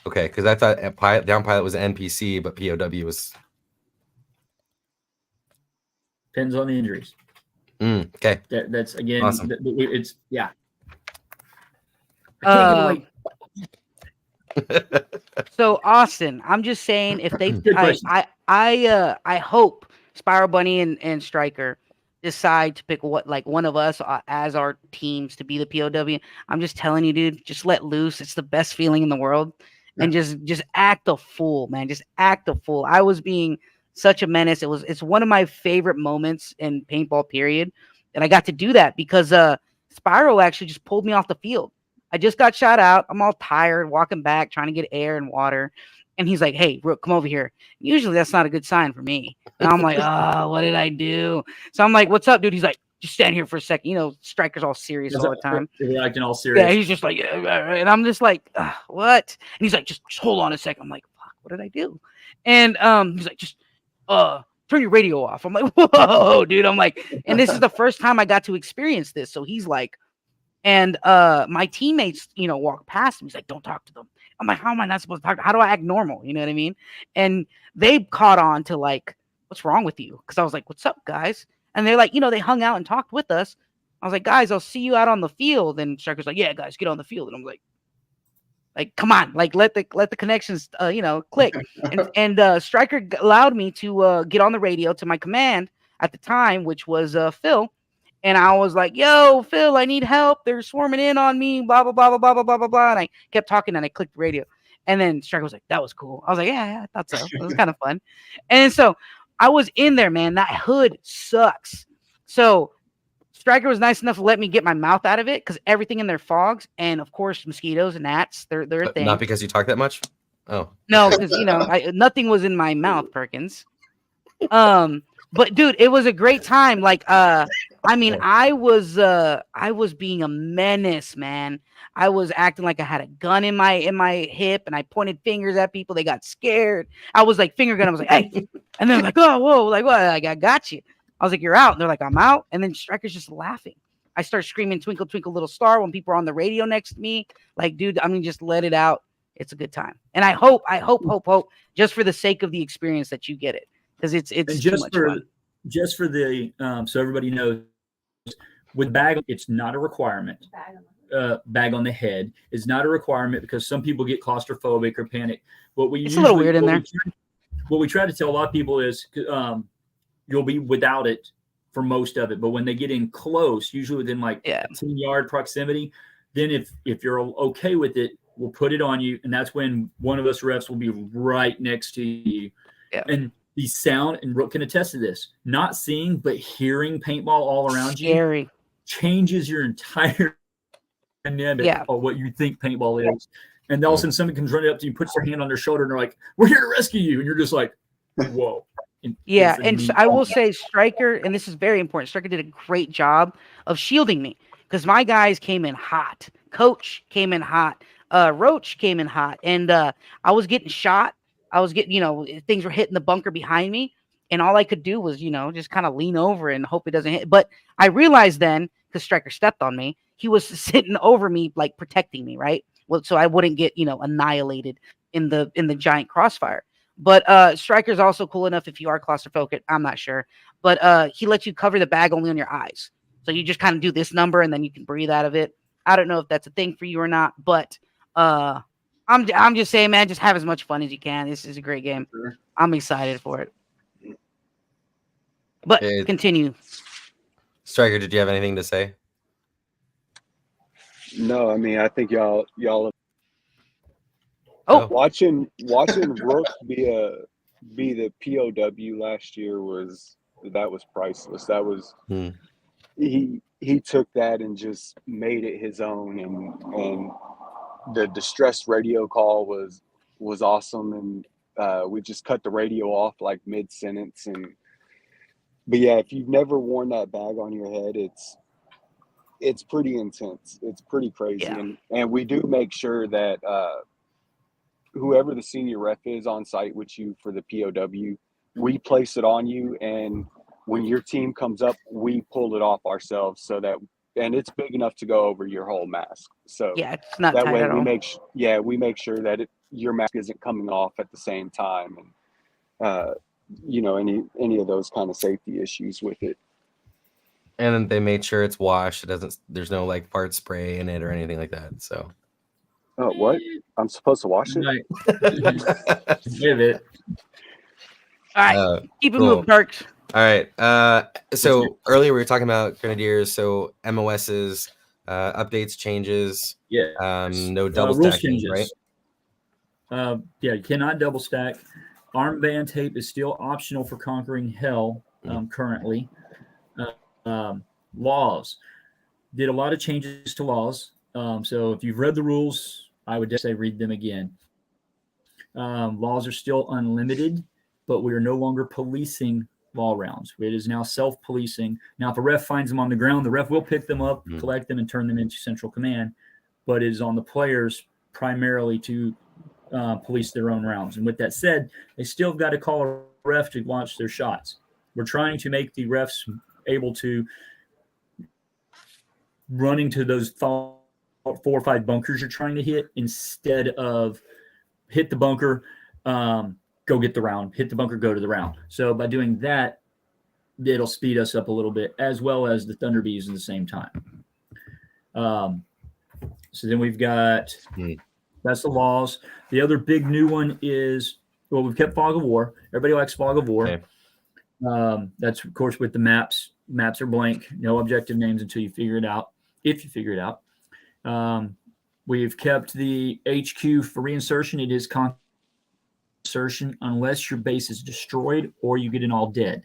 Okay, because I thought down pilot was an NPC, but POW was Depends on the injuries. okay. That's again, Awesome. it's yeah. I can't get away. So Austin, I'm just saying if they Good question. I hope Spiral Bunny and Striker decide to pick one of us as our teams to be the POW. I'm just telling you, dude, just let loose. It's the best feeling in the world. And just act a fool, man. Just act a fool. I was being such a menace. It's one of my favorite moments in paintball period. And I got to do that because Spyro actually just pulled me off the field. I just got shot out. I'm all tired, walking back, trying to get air and water. And he's like, "Hey, Rook, come over here." Usually that's not a good sign for me. And I'm like, "Oh, what did I do?" So I'm like, "What's up, dude?" He's like, "Just stand here for a second." You know, Striker's all serious all the time. They're acting all serious. Yeah, he's just like, "Yeah, right." And I'm just like, "What?" And he's like, just hold on a second. I'm like, "Fuck, what did I do?" And he's like, "Just turn your radio off." I'm like, "Whoa, dude." I'm like, and this is the first time I got to experience this. So he's like, and my teammates, walk past him. He's like, "Don't talk to them." I'm like, "How am I not supposed to talk? How do I act normal?" You know what I mean? And they caught on to like, "What's wrong with you?" Because I was like, "What's up, guys?" And they're like, they hung out and talked with us. I was like, "Guys, I'll see you out on the field." And Striker's like, "Yeah, guys, get on the field." And I'm like, "Come on, like let the connections, click." And Striker allowed me to get on the radio to my command at the time, which was Phil. And I was like, "Yo, Phil, I need help. They're swarming in on me, blah, blah, blah, blah, blah, blah, blah, blah, blah." And I kept talking and I clicked the radio. And then Striker was like, "That was cool." I was like, yeah, I thought so. It was kind of fun. And so I was in there, man. That hood sucks. So Striker was nice enough to let me get my mouth out of it because everything in there fogs. And of course, mosquitoes and gnats, they're a thing. Not because you talk that much? Oh. No, because, nothing was in my mouth, Perkins. But dude, it was a great time. Like, I was being a menace, man. I was acting like I had a gun in my hip, and I pointed fingers at people. They got scared. I was like finger gun. I was like, "Hey," and they're like, "Oh, whoa!" Like, what? Like, I got you. I was like, "You're out." And they're like, "I'm out." And then Striker's just laughing. I start screaming, "Twinkle, twinkle, little star," when people are on the radio next to me. Like, dude, just let it out. It's a good time, and I hope, just for the sake of the experience, that you get it. Because it's too much fun. Just for the so everybody knows, with bag, it's not a requirement. Bag on the head is not a requirement because some people get claustrophobic or panic. It's a little weird in there. What we try to tell a lot of people is you'll be without it for most of it, but when they get in close, usually within like 10-yard proximity, then if you're okay with it, we'll put it on you, and that's when one of us refs will be right next to you. Yeah. And the sound, and Rook can attest to this, not seeing but hearing paintball all around Scary. you changes your entire dynamic of what you think paintball is. And all of a sudden somebody comes running up to you, puts their hand on their shoulder, and they're like, "We're here to rescue you." And you're just like, whoa. And I will say Striker, and this is very important, Striker did a great job of shielding me because my guys came in hot. Coach came in hot. Roach came in hot. And I was getting shot. I was getting, things were hitting the bunker behind me, and all I could do was, just kind of lean over and hope it doesn't hit. But I realized then, because Striker stepped on me, he was sitting over me, like protecting me, right? Well, so I wouldn't get, annihilated in the giant crossfire. But Striker's also cool enough if you are claustrophobic, I'm not sure, but he lets you cover the bag only on your eyes. So you just kind of do this number and then you can breathe out of it. I don't know if that's a thing for you or not, but I'm just saying, man, just have as much fun as you can. This is a great game. Sure. I'm excited for it. But continue. Striker, did you have anything to say? No, I think y'all Oh, watching Rook be the POW last year was priceless. That was he took that and just made it his own, and the distress radio call was awesome, and we just cut the radio off like mid-sentence. But yeah, if you've never worn that bag on your head, it's pretty intense. It's pretty crazy. Yeah. And we do make sure that whoever the senior ref is on site with you for the POW, we place it on you, and when your team comes up, we pull it off ourselves and it's big enough to go over your whole mask. So yeah, it's not that tight way at all. we make sure that your mask isn't coming off at the same time, and any of those kind of safety issues with it. And then they made sure it's washed. There's no like fart spray in it or anything like that. So Oh, what? I'm supposed to watch it? Right. Give it. All right, Uh, keep it cool. moving, Perks. All right. So earlier we were talking about Grenadiers. So MOS's updates, changes. Yeah. No double rules stacking, changes. right? Yeah, you cannot double stack. Armband tape is still optional for Conquering Hell currently. Laws. Did a lot of changes to laws. So if you've read the rules, I would just say read them again. Laws are still unlimited, but we are no longer policing law rounds. It is now self-policing. Now, if a ref finds them on the ground, the ref will pick them up, collect them, and turn them into Central Command. But it is on the players primarily to police their own rounds. And with that said, they still got to call a ref to watch their shots. We're trying to make the refs able to run into those 4 or 5 bunkers you're trying to hit instead of hit the bunker, go get the round, hit the bunker, go to the round. So by doing that, it'll speed us up a little bit, as well as the Thunder Bees at the same time. So then we've got, that's the laws. The other big new one is, well, we've kept Fog of War. Everybody likes Fog of War. Okay. That's, of course, with the maps. Maps are blank, no objective names until you figure it out, if you figure it out. We've kept the HQ for reinsertion. It is insertion unless your base is destroyed or you get an all dead.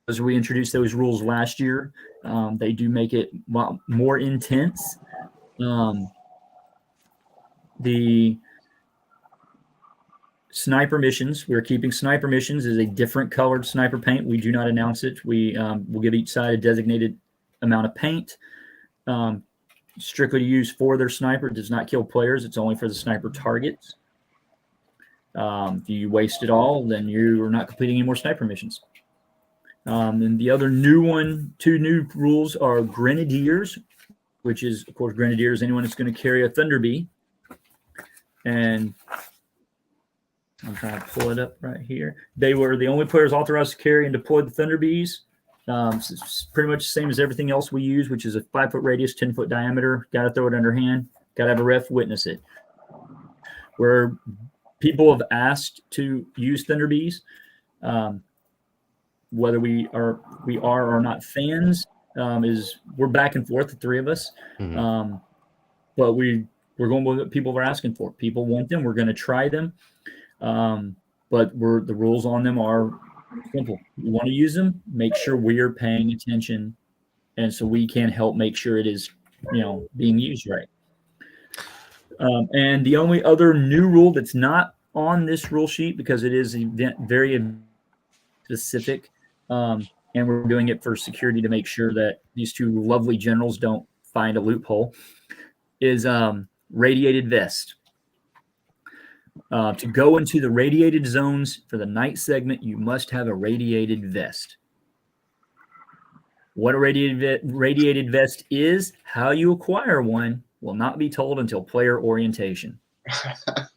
As we introduced those rules last year, they do make it more intense. The sniper missions, we're keeping sniper missions as a different colored sniper paint. We do not announce it. We will give each side a designated amount of paint. Strictly to use for their sniper. It does not kill players. It's only for the sniper targets. If you waste it all, then you are not completing any more sniper missions. And the other new one, 2 new rules are Grenadiers, which is, of course, Grenadiers, anyone that's going to carry a Thunder Bee. And I'm trying to pull it up right here. They were the only players authorized to carry and deploy the Thunder Bees. It's pretty much the same as everything else we use, which is a 5-foot radius, 10-foot diameter. Got to throw it underhand. Got to have a ref witness it. Where people have asked to use Thunder Bees, whether we are or not fans, is we're back and forth, the 3 of us. But we're going with what people are asking for. People want them. We're going to try them. But the rules on them are simple. You want to use them, make sure we're paying attention, and so we can help make sure it is, being used right. And the only other new rule that's not on this rule sheet, because it is very specific, and we're doing it for security to make sure that these 2 lovely generals don't find a loophole, is radiated vest. To go into the radiated zones for the night segment, you must have a radiated vest. What a radiated vest is, how you acquire one, will not be told until player orientation. It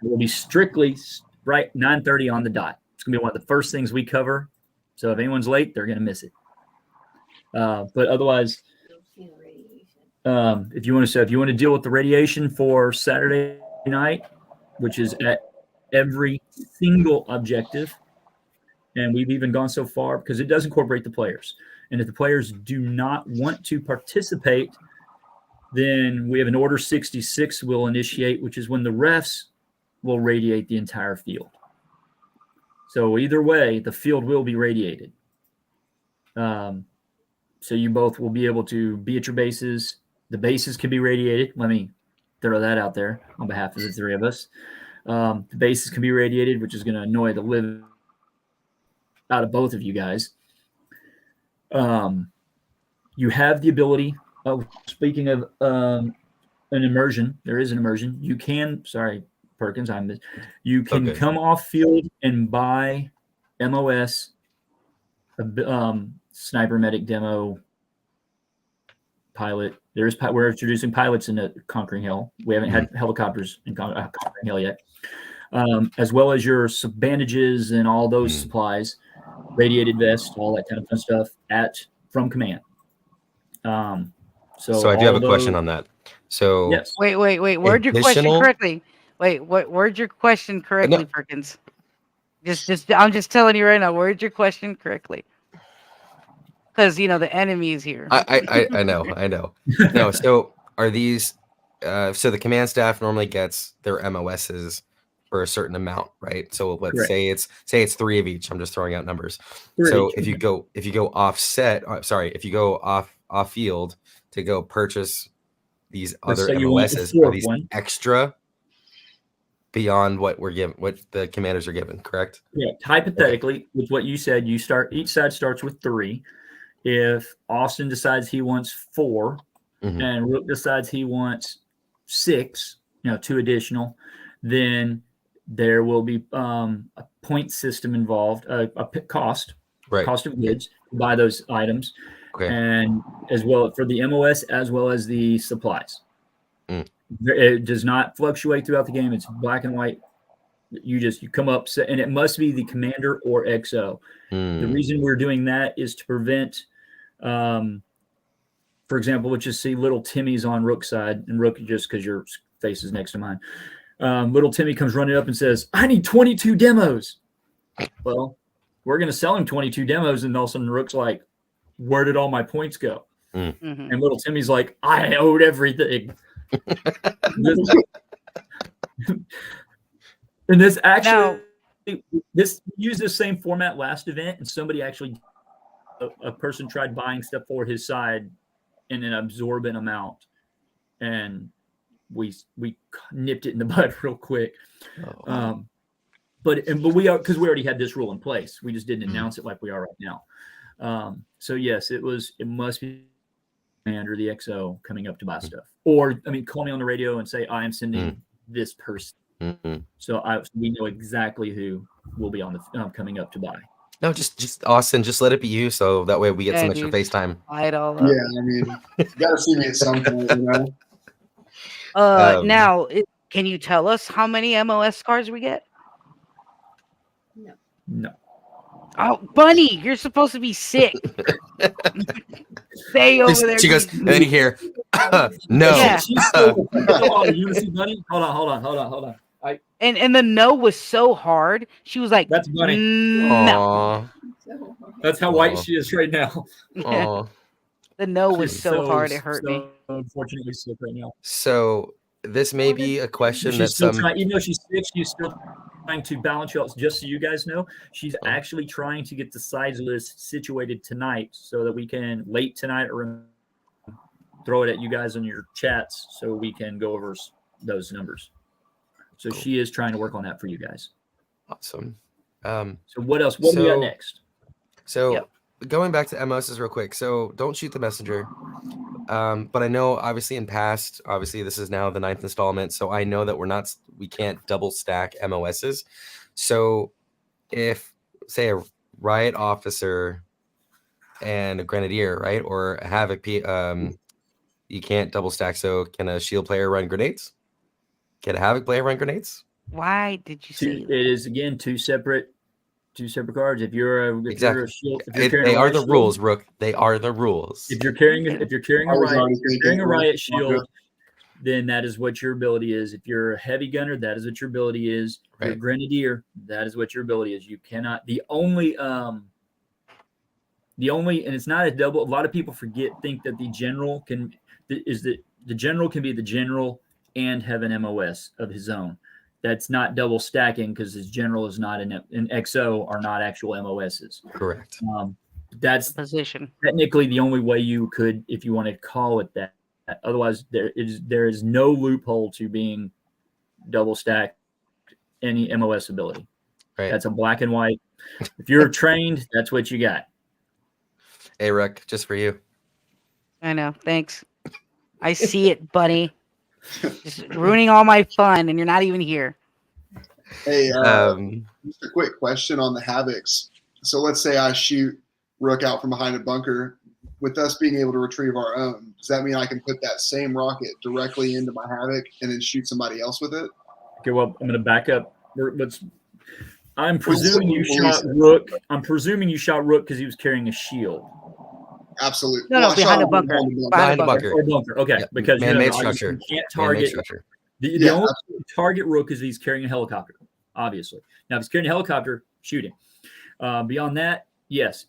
will be strictly right 9:30 on the dot. It's going to be one of the first things we cover. So if anyone's late, they're going to miss it. But otherwise, if you want to deal with the radiation for Saturday night, which is at every single objective. And we've even gone so far because it does incorporate the players. And if the players do not want to participate, then we have an Order 66 we'll initiate, which is when the refs will radiate the entire field. So either way, the field will be radiated. So you both will be able to be at your bases. The bases can be radiated. Let me throw that out there on behalf of the 3 of us. The bases can be radiated, which is going to annoy the live out of both of you guys. You have the ability of, speaking of an immersion, there is an immersion. You can, sorry, Perkins, you can come off field and buy MOS, sniper medic demo pilot. We're introducing pilots into Conquering Hell. We haven't had helicopters in Conquering Hell yet, as well as your bandages and all those supplies, radiated vest, all that kind of fun stuff from command. So I do have a question on that. So Yes. Wait. Word your question Additional- correctly. Wait, what? Word your question correctly, Perkins. I'm just telling you right now. Word your question correctly. Because the enemy is here. I know. No, so are these so the command staff normally gets their MOSs for a certain amount, right? So let's Correct. say it's 3 of each. I'm just throwing out numbers. Three So each, if you go off field to go purchase these Let's other say you want a MOSs, are fourth these one. extra beyond what we're given, what the commanders are given, correct? Yeah, hypothetically, with what you said, each side starts with 3. If Austin decides he wants 4, Mhm. and Rook decides he wants 6, 2 additional, then there will be a point system involved, cost Right. of goods to buy those items, Okay. and as well for the MOS as well as the supplies. Mm. It does not fluctuate throughout the game. It's black and white. You come up, and it must be the commander or XO. The Mm. reason we're doing that is to prevent, for example, let's just see little Timmy's on Rook's side, and Rook, just because your face is next to mine. Little Timmy comes running up and says, "I need 22 demos." Well, we're going to sell him 22 demos, and all of a sudden Rook's like, "Where did all my points go?" Mhm. And little Timmy's like, "I owed everything." And this actually, this used the same format last event, and somebody actually, a person tried buying stuff for his side in an absorbent amount, and we nipped it in the bud real quick. Oh. But we are, because we already had this rule in place. We just didn't Mhm. announce it like we are right now. So yes, it must be under the XO coming up to buy stuff, or call me on the radio and say I am sending this person. Mhm. So we know exactly who will be on the coming up to buy. No, just Austin, just let it be you, so that way we get some Yeah, extra dude. FaceTime. Buy it all up. Yeah, you gotta see me at some point. Now, can you tell us how many MOS cards we get? No. Oh, Bunny, you're supposed to be sick. Stay over there. She goes, and then you hear, no. Yeah. She's still, you want to see Bunny? Hold on. And the no was so hard. She was like, That's Bunny. No. Aw, So That's how white she is right now. aw. The no was She's so hard it hurt me. Unfortunately sick right now. So this may be a question that She's still some trying, even though she's sick, she's still trying to balance you out. Just so you guys know, she's Oh. actually trying to get the sides list situated tonight so that we can late tonight or throw it at you guys in your chats so we can go over those numbers. So Cool. she is trying to work on that for you guys. awesome. So what else? What do we got So- next? So Yep. going back to MOSs real quick. So don't shoot the messenger. But I know obviously in past, obviously this is now the 9th installment. So I know that we can't double stack MOSs. So if say a riot officer and a grenadier, right? Or a havoc, you can't double stack. So can a shield player run grenades? Can a havoc player run grenades? Why did you say It is again two separate cards. If you're a Exactly. shield, if you're carrying They a are riot the shield, rules, Rook. They are the rules. If you're carrying a I was riot, already if you're thinking, carrying a riot okay. shield, then that is what your ability is. If you're a heavy gunner, that is what your ability is. If you're a Right. grenadier, that is what your ability is. You cannot. The only, and it's not a double. A lot of people think that the general can be the general and have an MOS of his own. That's not double stacking because his general is not an XO are not actual MOSs. Correct. That's position? technically the only way you could, if you want to call it that. Otherwise, there is no loophole to being double stacked any MOS ability. Right. That's a black and white. If you're trained, that's what you got. Hey, Rook, just for you. I know. Thanks. I see it, Bunny. Just ruining all my fun, and you're not even here. Hey, Um, just a quick question on the Havocs. So let's say I shoot Rook out from behind a bunker. With us being able to retrieve our own, does that mean I can put that same rocket directly into my Havoc and then shoot somebody else with it? Okay, well, I'm going to back up. I'm presuming you Police. shot Rook. I'm presuming you shot Rook because he was carrying a shield. absolutely. No, Well, I behind shot a him bunker. behind the bunker. Behind Behind a a bunker. bunker. Or bunker. Okay, Yeah, because man-made you structure. can't Man-made target structure. the Yeah, only target Rook is he's carrying a helicopter. Obviously, now if he's carrying a helicopter, shoot him. Beyond that, yes,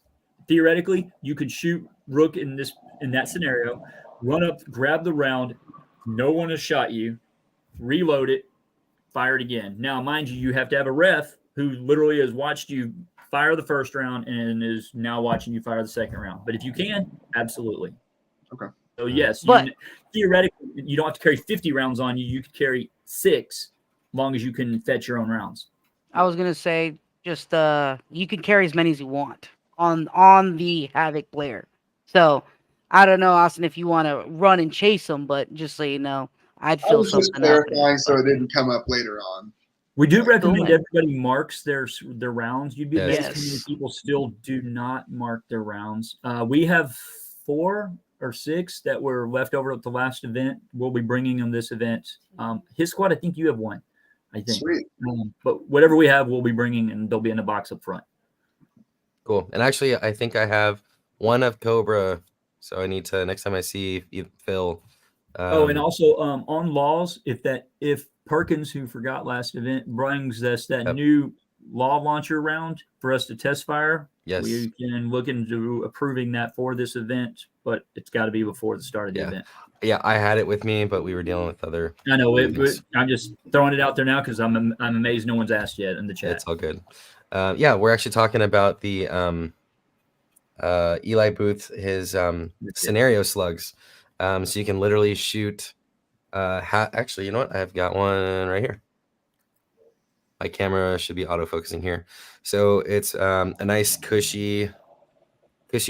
theoretically you could shoot Rook in that scenario. Run up, grab the round. No one has shot you. Reload it. Fire it again. Now, mind you, you have to have a ref who literally has watched you fire the first round and is now watching you fire the second round. But if you can, absolutely. Okay. So yes, But- theoretically, you don't have to carry 50 rounds on you. You could carry 6, as long as you can fetch your own rounds. I was gonna say just you can carry as many as you want on the Havoc player. So I don't know, Austin, if you want to run and chase them, but just so you know, I'd I fill was just something out there. clarifying so it didn't come up later on. We do recommend man. everybody marks their rounds. You'd be amazed how many Yes. people still do not mark their rounds. We have 4 or 6 that were left over at the last event. We'll be bringing them this event. His squad, I think you have 1. I think. Sweet. But whatever we have, we'll be bringing, and they'll be in the box up front. Cool. And actually, I think I have 1 of Cobra. So I need to, next time I see Phil. And also on laws, if Perkins, who forgot last event, brings us that Yep. new law launcher round for us to test fire, Yes. we can look into approving that for this event, but it's got to be before the start of the Yeah. event. Yeah, I had it with me, but we were dealing with other. I know things. I'm just throwing it out there now because I'm amazed no one's asked yet in the chat. It's all good. Yeah, we're actually talking about the Eli Booth, his scenario slugs. So you can literally shoot. Actually, you know what? I've got one right here. My camera should be autofocusing here. So it's a nice cushy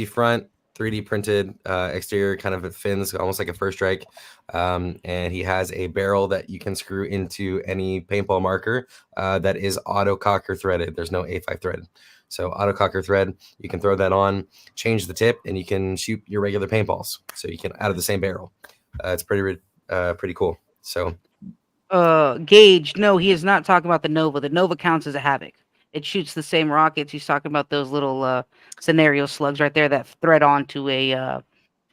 front, 3D printed exterior, kind of fins, almost like a First Strike. And he has a barrel that you can screw into any paintball marker that is auto cocker threaded. There's no A5 thread. So auto cocker thread, you can throw that on, change the tip, and you can shoot your regular paintballs. So you can out of the same barrel. It's pretty cool. So Gage, no, he is not talking about the Nova. The Nova counts as a Havoc. It shoots the same rockets. He's talking about those little scenario slugs right there that thread onto a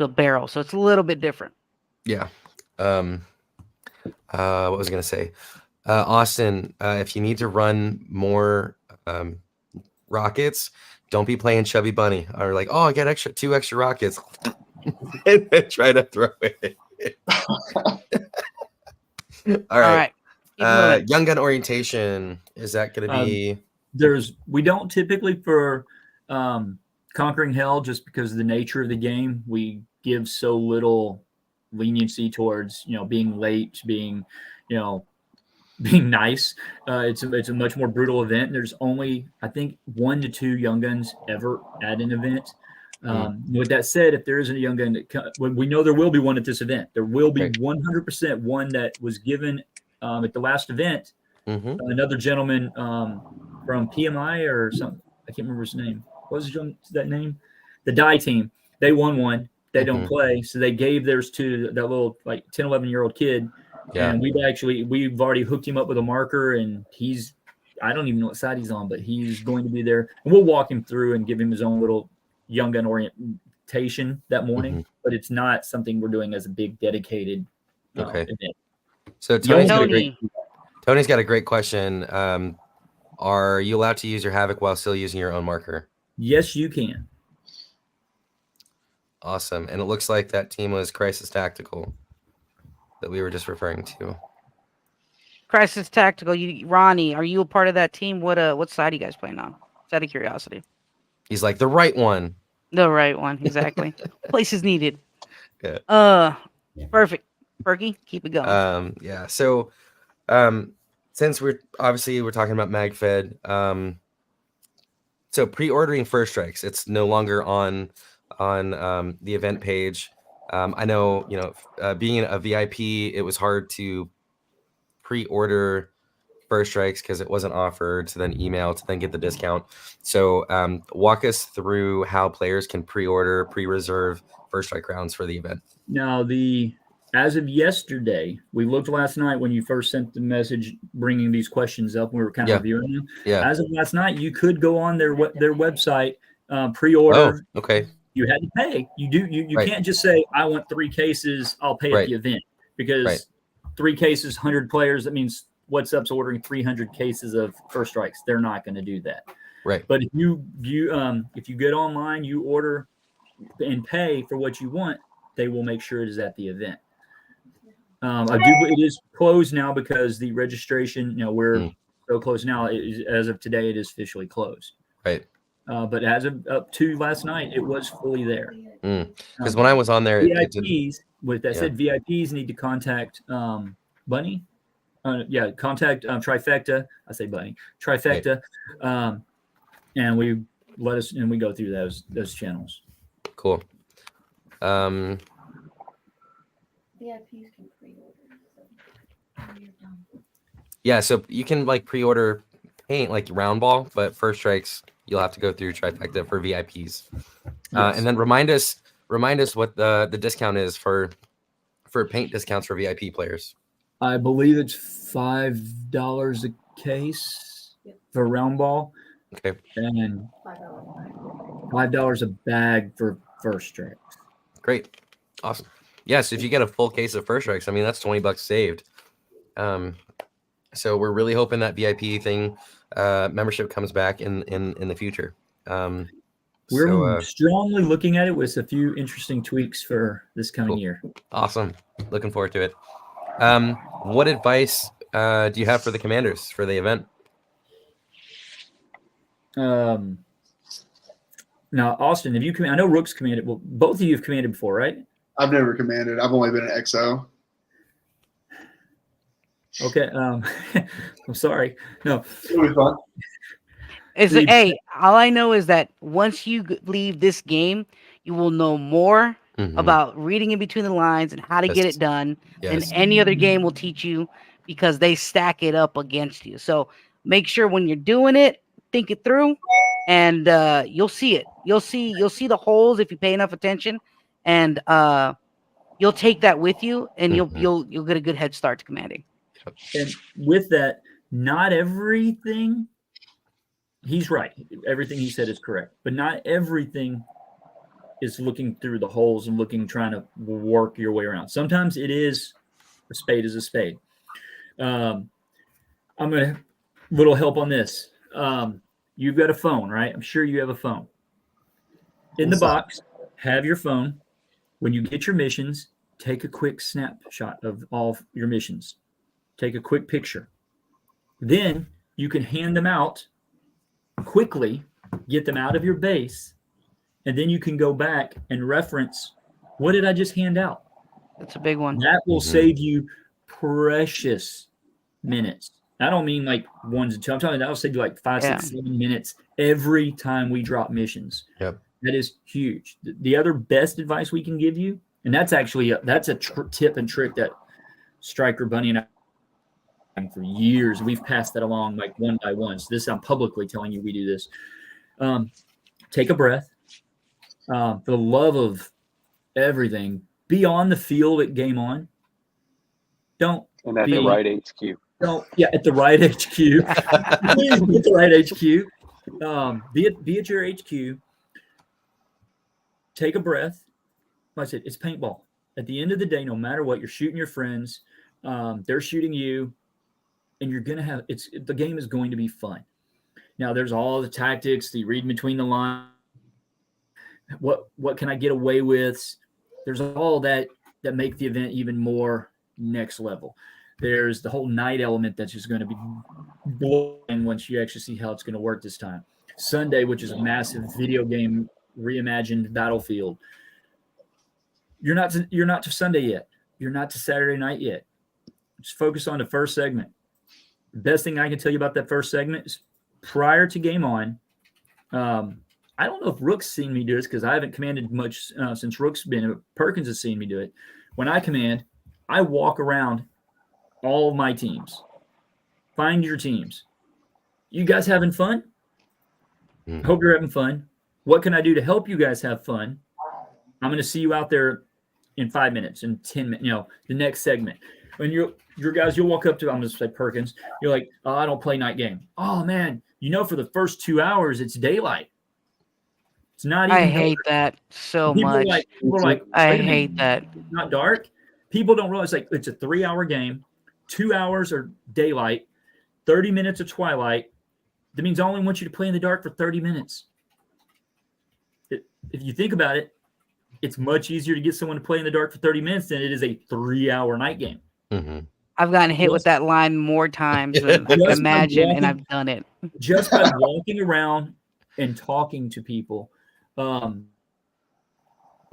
barrel. So it's a little bit different. yeah. What was I gonna say? Austin, if you need to run more rockets, don't be playing Chubby Bunny or like, oh, I got 2 extra rockets. And then try to throw it. All right. Keep moving. Young gun orientation. Is that gonna be We don't typically for Conquering Hell, just because of the nature of the game, we give so little leniency towards being late, being being nice. It's a much more brutal event. There's only, I think, 1 to 2 young guns ever at an event. With that said, if there isn't a young gun, we know there will be one at this event. There will be 100% one that was given at the last event. Another gentleman from PMI or something, I can't remember his name. What was that name? The Die team. They won one. They don't play, so they gave theirs to that little 10, 11-year-old kid. Yeah. And we've already hooked him up with a marker, and I don't even know what side he's on, but he's going to be there. And we'll walk him through and give him his own little young gun orientation that morning, but it's not something we're doing as a big dedicated event. So Tony. Tony's got a great question. Are you allowed to use your Havoc while still using your own marker? Yes, you can. Awesome. And it looks like that team was Crisis Tactical that we were just referring to. Crisis Tactical. Ronnie, are you a part of that team? What side are you guys playing on? Just out of curiosity. He's like the right one. The right one, exactly. Place is needed. Yeah. Perfect. Perky, keep it going. Yeah. So since we're talking about MagFed, so pre-ordering First Strikes, it's no longer on the event page. I know, being a VIP, it was hard to pre-order First Strikes because it wasn't offered to then email to then get the discount. So walk us through how players can pre-order, pre-reserve First Strike rounds for the event. Now, as of yesterday, we looked last night when you first sent the message bringing these questions up. We were kind of reviewing them. Yeah. As of last night, you could go on their website, pre-order. Oh, okay. You had to pay. You Right. can't just say, I want 3 cases, I'll pay at Right. the event, because Right. 3 cases, 100 players, that means What's Up's ordering 300 cases of first strikes. They're not going to do that. Right. But if you get online, you order and pay for what you want, they will make sure it is at the event. It is closed now because the registration, we're so close now. As of today, it is officially closed. Right. But as of up to last night, it was fully there. Because when I was on there, it did. VIPs, with that said, VIPs need to contact Bunny. Contact Trifecta. I say Bunny. Trifecta. Right. And we go through those channels. Cool. VIPs can pre-order. So when you're done. Yeah, so you can like pre-order paint like round ball, but first strikes you'll have to go through Trifecta for VIPs. And then remind us what the discount is for paint discounts for VIP players. I believe it's $5 a case for round ball. Okay. And $5. $5 a bag for first strikes. Great. Awesome. Yes, if you get a full case of first strikes, I mean that's $20 saved. So we're really hoping that VIP thing membership comes back in the future. We're strongly looking at it with a few interesting tweaks for this coming year. Awesome. Looking forward to it. What advice do you have for the commanders for the event? Now, Austin, have you I know Rook's commanded. Well, both of you have commanded before, right? I've never commanded. I've only been an XO. Okay. I'm sorry. No. It'll be fun. Hey, all I know is that once you leave this game, you will know more about reading in between the lines and how to get it done than any other game will teach you, because they stack it up against you. So make sure when you're doing it, think it through, and you'll see it. You'll see the holes if you pay enough attention, and you'll take that with you, and you'll get a good head start to commanding. And with that, not everything. He's right. Everything he said is correct, but not everything is looking through the holes and trying to work your way around. Sometimes it is a spade is a spade. I'm gonna little help on this. You've got a phone, right? I'm sure you have a phone. In the box, have your phone. When you get your missions, take a quick snapshot of all your missions. Take a quick picture. Then you can hand them out quickly, get them out of your base, and then you can go back and reference, what did I just hand out? That's a big one. That will save you precious minutes. I don't mean like 1 to 2. I'm talking that'll save you like 5, 6, 7 minutes every time we drop missions. Yep. That is huge. The other best advice we can give you, and that's actually that's a tip and trick that Striker, Bunny, and I for years we've passed that along like one by one. So this I'm publicly telling you we do this. Take a breath. For the love of everything, be on the field at Game On. Don't And at the right HQ. at the right HQ. Please be at the right HQ. Be at your HQ. Take a breath. Like I said, it's paintball. At the end of the day, no matter what, you're shooting your friends. They're shooting you, and you're gonna have the game is going to be fun. Now, there's all the tactics, the read between the lines. What can I get away with? There's all that make the event even more next level. There's the whole night element that's just going to be blowing once you actually see how it's going to work this time. Sunday, which is a massive video game reimagined battlefield. You're not to Sunday yet. You're not to Saturday night yet. Just focus on the first segment. The best thing I can tell you about that first segment is prior to Game On. I don't know if Rook's seen me do this because I haven't commanded much since Rook's been. Perkins has seen me do it. When I command, I walk around all of my teams. Find your teams. You guys having fun? Hope you're having fun. What can I do to help you guys have fun? I'm going to see you out there in 5 minutes, in 10 minutes, the next segment. When your guys, you'll walk up to, I'm going to say Perkins. You're like, oh, I don't play night game. Oh, man, for the first 2 hours, it's daylight. It's not even I dark. hate that so People are much. like, people are like, I wait a minute, hate that. it's not dark. People don't realize like it's a 3-hour game, 2 hours are daylight, 30 minutes of twilight. That means I only want you to play in the dark for 30 minutes. If you think about it, it's much easier to get someone to play in the dark for 30 minutes than it is a 3-hour night game. Mm-hmm. I've gotten hit with that line more times than I can Just by imagine, and walking- I've done it. Just by walking around and talking to people. I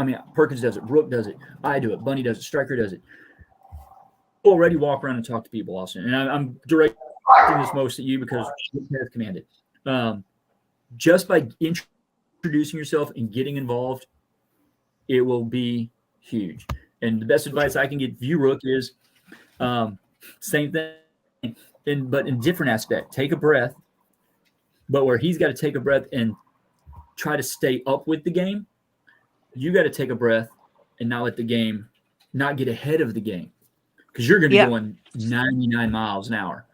mean, Perkins does it, Brooke does it, I do it, Bunny does it, Stryker does it. Already walk around and talk to people, Austin. And I'm directing this most at you because you have commanded. Just by introducing yourself and getting involved, it will be huge. And the best advice I can give you, Rook, is same thing, but in different aspect. Take a breath, but where he's got to take a breath and try to stay up with the game, you got to take a breath and not let the game not get ahead of the game, because you're going to be going 99 miles an hour.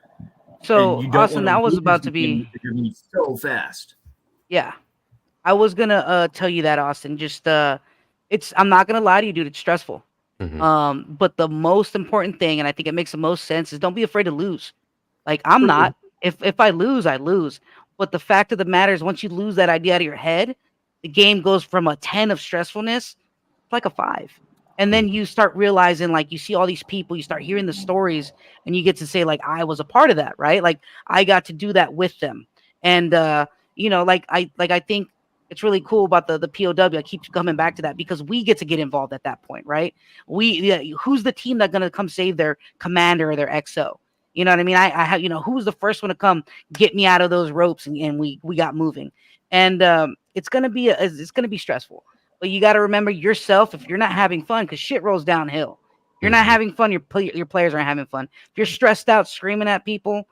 So, Austin, that was about to be you're going to be so fast. Yeah, I was gonna tell you that, Austin. Just I'm not gonna lie to you, dude. It's stressful. Mm-hmm. But the most important thing, and I think it makes the most sense, is don't be afraid to lose. Like I'm not. If I lose, I lose. But the fact of the matter is, once you lose that idea out of your head, the game goes from a 10 of stressfulness to like a 5. And then you start realizing, like, you see all these people, you start hearing the stories, and you get to say, like, I was a part of that, right? Like I got to do that with them. And I think it's really cool about the POW. I keep coming back to that because we get to get involved at that point, right? Who's the team that's gonna come save their commander or their XO? You know what I mean? I have, who's the first one to come get me out of those ropes, and we got moving. And it's gonna be stressful, but you got to remember yourself. If you're not having fun, because shit rolls downhill. If you're not having fun, your players aren't having fun. If you're stressed out, screaming at people,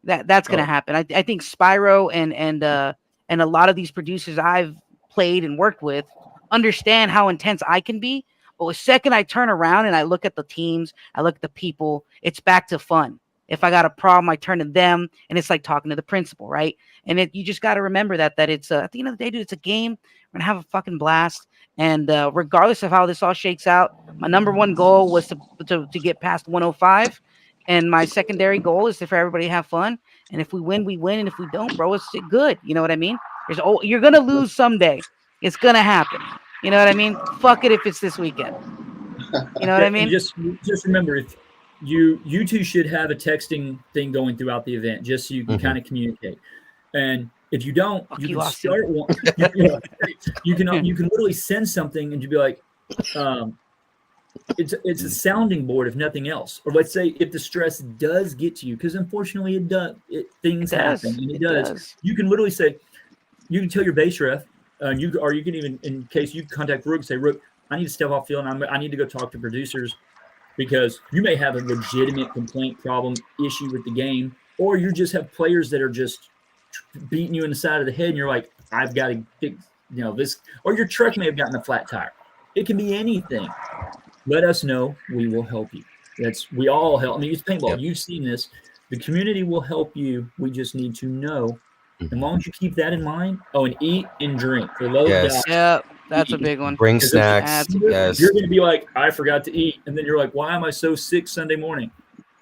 that's gonna happen. I think Spyro and a lot of these producers I've played and worked with understand how intense I can be. But the second I turn around and I look at the teams, I look at the people, it's back to fun. If I got a problem, I turn to them, and it's like talking to the principal, right? And you just got to remember that it's at the end of the day, dude, it's a game. We're gonna have a fucking blast. And regardless of how this all shakes out, my number one goal was to get past 105. And my secondary goal is for everybody to have fun. And if we win, we win. And if we don't, bro, it's good. You know what I mean? You're going to lose someday. It's going to happen. You know what I mean? Fuck it if it's this weekend. You know what I mean? Just remember, if you two should have a texting thing going throughout the event, just so you can kind of communicate. And if you don't, you can start one. You can literally send something and you'd be like, it's a sounding board if nothing else. Or let's say if the stress does get to you, because unfortunately it does. Things happen, and it does. You can literally say, you can tell your base ref, you can even, in case you contact Rook, say, Rook, I need to step off field and I need to go talk to producers, because you may have a legitimate complaint, problem, issue with the game, or you just have players that are just beating you in the side of the head, and you're like, I've got to fix, this, or your truck may have gotten a flat tire. It can be anything. Let us know. We will help you. We all help. I mean, it's paintball. Yep. You've seen this. The community will help you. We just need to know. As long as you keep that in mind. Oh, and eat and drink. Yeah, that's a big one. Bring snacks. Yes. You're going to be like, I forgot to eat. And then you're like, why am I so sick Sunday morning?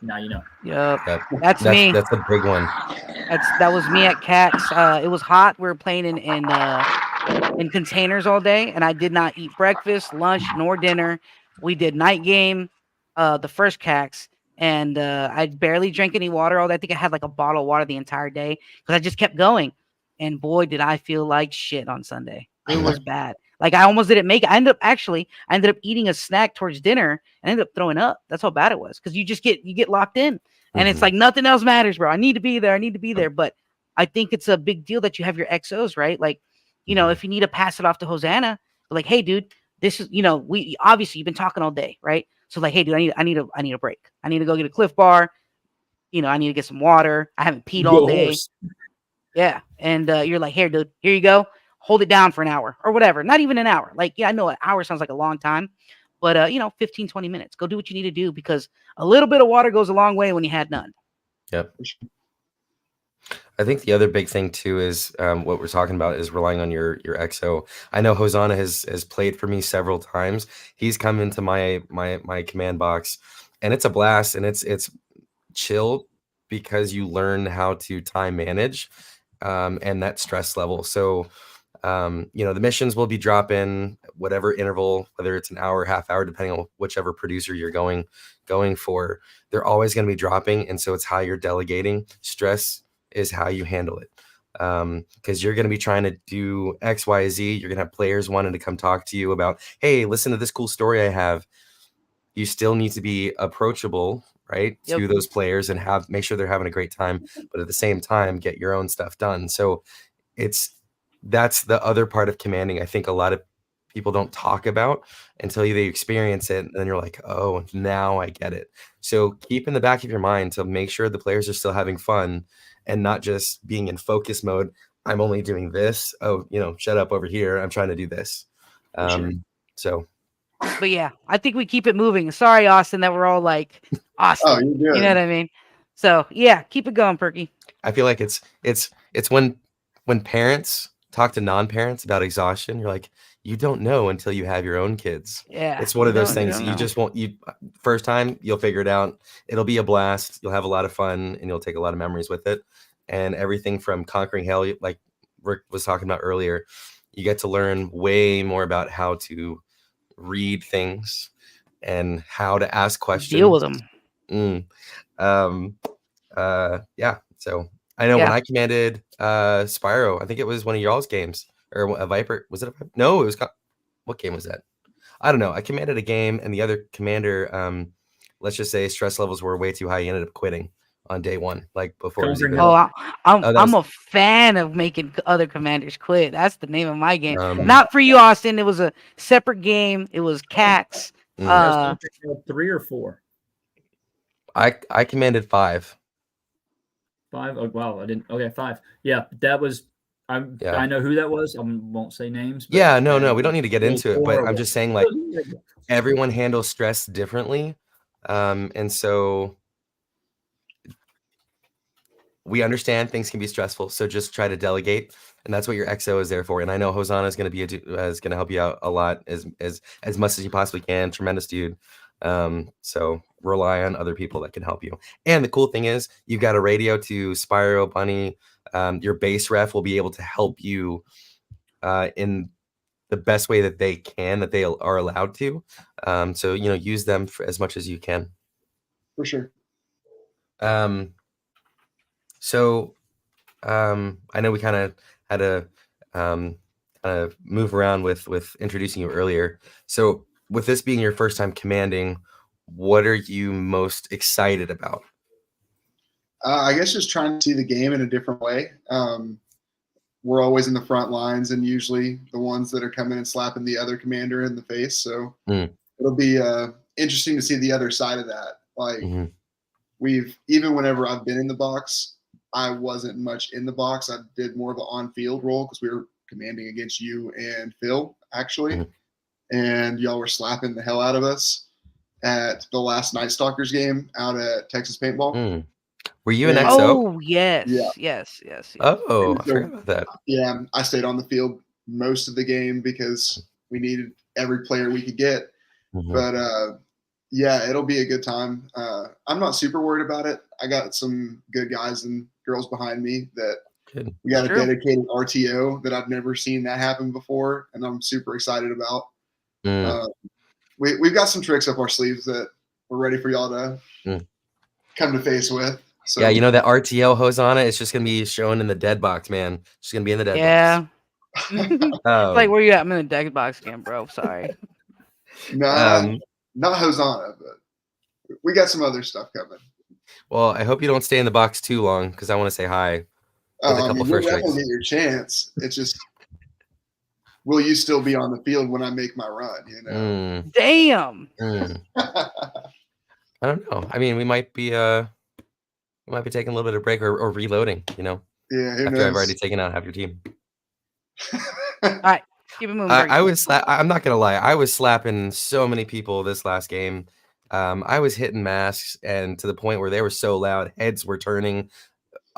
Now you know. Yep. That's me. That's a big one. That was me at Cats. It was hot. We were playing in containers all day, and I did not eat breakfast, lunch, nor dinner. We did night game, the first CAX, and I barely drank any water. I think I had like a bottle of water the entire day because I just kept going. And boy, did I feel like shit on Sunday. It was bad. Like I almost didn't make it. I ended up eating a snack towards dinner and ended up throwing up. That's how bad it was, because you get locked in, and it's like nothing else matters, bro. I need to be there. But I think it's a big deal that you have your XOs, right? Like, if you need to pass it off to Hosanna, like, hey, dude. This is, we obviously you've been talking all day, right? So like, hey, dude, I need a break. I need to go get a Cliff Bar. I need to get some water. I haven't peed all day. Yeah, and you're like, here, dude, here you go. Hold it down for an hour or whatever. Not even an hour. Like, yeah, I know an hour sounds like a long time, but 15, 20 minutes. Go do what you need to do, because a little bit of water goes a long way when you had none. Yep. I think the other big thing too is what we're talking about is relying on your exo. I know Hosanna has played for me several times. He's come into my command box, and it's a blast, and it's chill because you learn how to time manage and that stress level. So the missions will be dropping whatever interval, whether it's an hour, half hour, depending on whichever producer you're going for. They're always going to be dropping, and so it's how you're delegating. Stress is how you handle it, because you're going to be trying to do X, Y, Z. You're going to have players wanting to come talk to you about, hey, listen to this cool story I have. You still need to be approachable, right, Yep. to those players and make sure they're having a great time, but at the same time get your own stuff done. So that's the other part of commanding I think a lot of people don't talk about until they experience it, and then you're like, oh, now I get it. So keep in the back of your mind to make sure the players are still having fun and not just being in focus mode. I'm only doing this. Oh, shut up over here. I'm trying to do this. sure. So But yeah, I think we keep it moving. Sorry, Austin, that we're all like Austin. Oh, you're good. You know what I mean? So yeah, keep it going, Perky. I feel like it's when parents talk to non-parents about exhaustion, you're like, you don't know until you have your own kids. Yeah, It's one of you those don't- things don't you know. just won't. First time you'll figure it out. It'll be a blast. You'll have a lot of fun, and you'll take a lot of memories with it. And everything from conquering hell, like Rick was talking about earlier, you get to learn way more about how to read things and how to ask questions. Deal with them. Yeah. So I know when Yeah. I commanded Spyro, I think it was one of y'all's games, or a Viper. Was it a Viper? No, it was what game was that? I don't know. I commanded a game, and the other commander, let's just say stress levels were way too high. He ended up quitting on day one, like before it was Conquering even. Hell. I'm that I'm was- a fan of making other commanders quit. That's the name of my game. Um, Not for you, Austin. It was a separate game. It was CAX. Mm. That was 3 or 4. I commanded 5. 5. Oh wow, I didn't. Okay, 5. Yeah, that was. Yeah. I know who that was. I won't say names. But, Yeah, no, we don't need to get it was into it, but I'm horrible. just saying, like, everyone handles stress differently, and so we understand things can be stressful. So just try to delegate, and that's what your XO is there for. And I know Hosanna is going to is going to help you out a lot as much as you possibly can. Tremendous dude. So rely on other people that can help you. And the cool thing is, you've got a radio to Spyro, Bunny. Your base ref will be able to help you in the best way that they can, that they are allowed to. So use them for as much as you can. For sure. So I know we kind of had to kind of move around with introducing you earlier. So with this being your first time commanding, what are you most excited about? I guess just trying to see the game in a different way. We're always in the front lines and usually the ones that are coming and slapping the other commander in the face. So it'll be interesting to see the other side of that. Like even whenever I've been in the box, I wasn't much in the box. I did more of an on-field role because we were commanding against you and Phil, actually. And y'all were slapping the hell out of us at the last Night Stalkers game out at Texas Paintball. Were you an Yeah. XO? Oh yes, Yeah. yes. Oh, I So- forgot about that. Yeah, I stayed on the field most of the game because we needed every player we could get. But yeah, it'll be a good time. I'm not super worried about it. I got some good guys and girls behind me that Good. we got a True. dedicated RTO that I've never seen that happen before, and I'm super excited about. We've got some tricks up our sleeves that we're ready for y'all to come to face with. So Yeah, that RTL Hosanna is just gonna be shown in the dead box, man. Just gonna be in the dead Yeah. box. Like where you at? I'm in the deck box again, bro. Sorry. not Hosanna, but we got some other stuff coming. Well, I hope you don't stay in the box too long because I want to say hi. With a I couple mean, you'll first definitely strikes. get your chance. It's just, will you still be on the field when I make my run? You know. Damn. I don't know. I mean, we might be taking a little bit of break or reloading. Yeah, who After knows? I've already taken out half your team. Keep it moving. I was I'm not gonna lie. I was slapping so many people this last game. I was hitting masks, and to the point where they were so loud, heads were turning.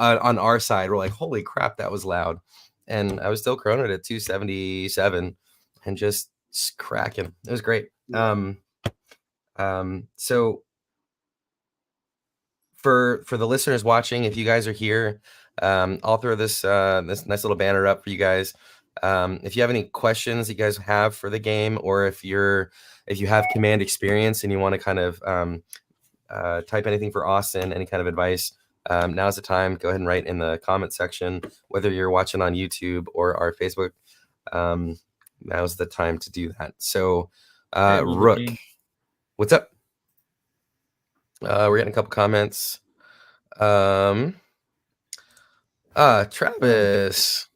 on our side, we're like, holy crap, that was loud. And I was still croning it at 277 and just cracking. It was great. So for the listeners watching, if you guys are here, I'll throw this this nice little banner up for you guys. If you have any questions you guys have for the game, or if you have command experience and you want to kind of type anything for Austin, any kind of advice, now's the time. Go ahead and write in the comment section, whether you're watching on YouTube or our Facebook. Now's the time to do that. So Rook, what's up? We're getting a couple comments. Travis,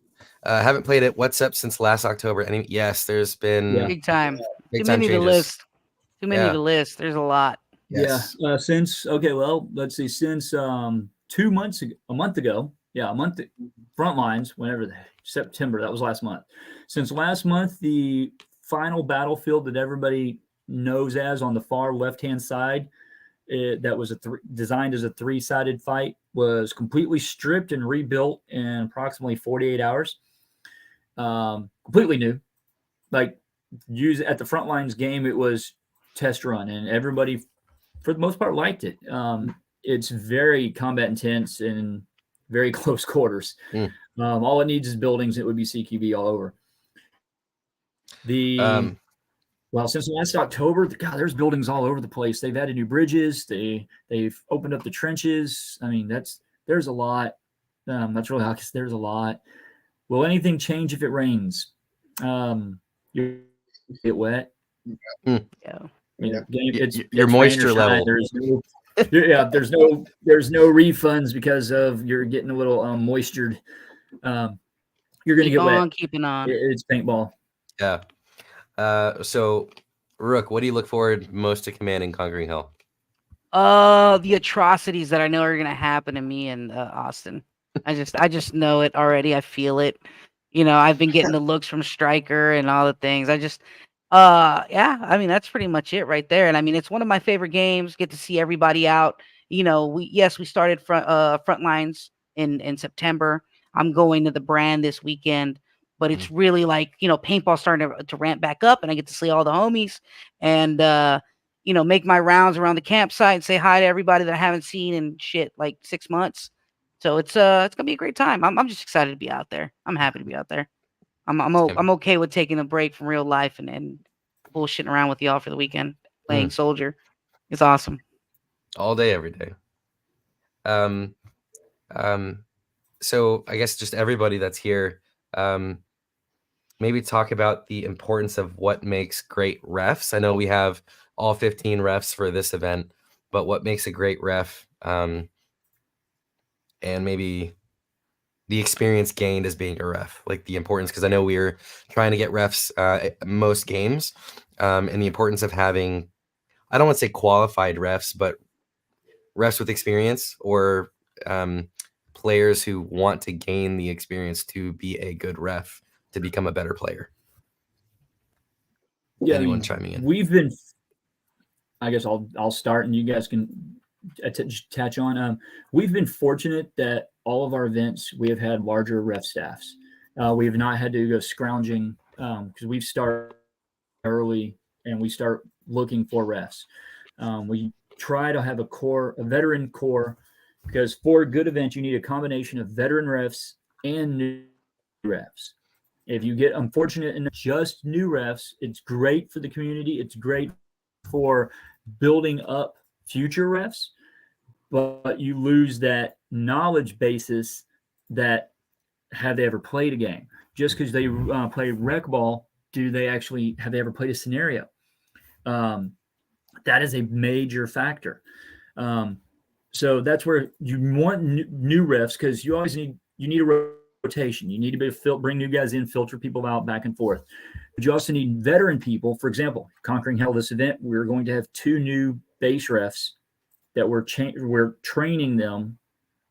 haven't played it. What's up since last October? Yes, there's been Big time. big Too many to changes. list. Too many Yeah. to list. There's a lot. Yes. Yeah. Since let's see. Since 2 months ago, a month ago, Frontlines, whenever September, that was last month. Since last month, the final battlefield that everybody knows as on the far left-hand side, that was designed as a 3-sided fight, was completely stripped and rebuilt in approximately 48 hours. Completely new. Like, use at the Frontlines game, it was test run, and everybody, for the most part, liked it. It's very combat intense and very close quarters. All it needs is buildings. It would be CQB all over. Well, since last October, God, there's buildings all over the place. They've added new bridges. They've opened up the trenches. I mean, there's a lot. That's really obvious. There's a lot. Will anything change if it rains? You get wet. Yeah. Your moisture level. There's no refunds because of you're getting a little moistured. You're gonna get wet. Keeping on. It's paintball. Yeah. So Rook, what do you look forward most to commanding Conquering Hell? The atrocities that I know are gonna happen to me and Austin. I just know it already. I feel it. I've been getting the looks from Stryker and all the things. I mean, that's pretty much it right there. And I mean, it's one of my favorite games. Get to see everybody out. We started Frontlines in September. I'm going to the brand this weekend, but it's really like, paintball starting to ramp back up, and I get to see all the homies and, make my rounds around the campsite and say hi to everybody that I haven't seen in like 6 months. So it's gonna be a great time. I'm just excited to be out there. I'm happy to be out there. I'm okay with taking a break from real life and bullshitting around with y'all for the weekend, playing Soldier. It's awesome. All day, every day. So I guess just everybody that's here, maybe talk about the importance of what makes great refs. I know we have all 15 refs for this event, but what makes a great ref, and maybe the experience gained as being a ref, like the importance, because I know we're trying to get refs at most games, and the importance of having, I don't want to say qualified refs, but refs with experience, or players who want to gain the experience to be a good ref, to become a better player. Yeah, Anyone chiming in? We've been, I guess I'll start and you guys can attach on. We've been fortunate that all of our events, we have had larger ref staffs. We have not had to go scrounging because we've started early and we start looking for refs. We try to have a veteran core, because for a good event, you need a combination of veteran refs and new refs. If you get unfortunate in just new refs, it's great for the community. It's great for building up future refs, but you lose that knowledge basis that have they ever played a game. Just because they play rec ball, have they ever played a scenario? That is a major factor. So that's where you want new refs, because you always need a rotation. You need to be able to bring new guys in, filter people out, back and forth. But you also need veteran people. For example, Conquering Hell, this event, we're going to have 2 new base refs that we're training them,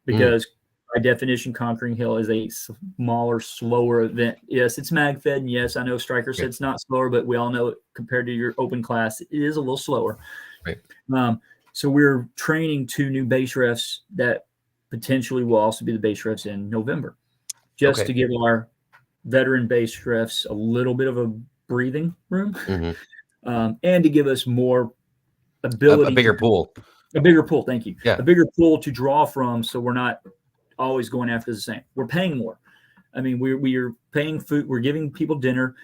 because by definition, Conquering Hell is a smaller, slower event. Yes, it's mag-fed, and yes, I know Stryker said it's not slower, but we all know it, compared to your open class, it is a little slower. Right. So we're training 2 new base refs that potentially will also be the base refs in November, just Okay. to give our veteran base refs a little bit of a breathing room, Mhm. and to give us more A ability, bigger pool. a bigger pool. Thank you. Yeah. A bigger pool to draw from, so we're not always going after the same. We're paying more. I mean, we are paying food. We're giving people dinner.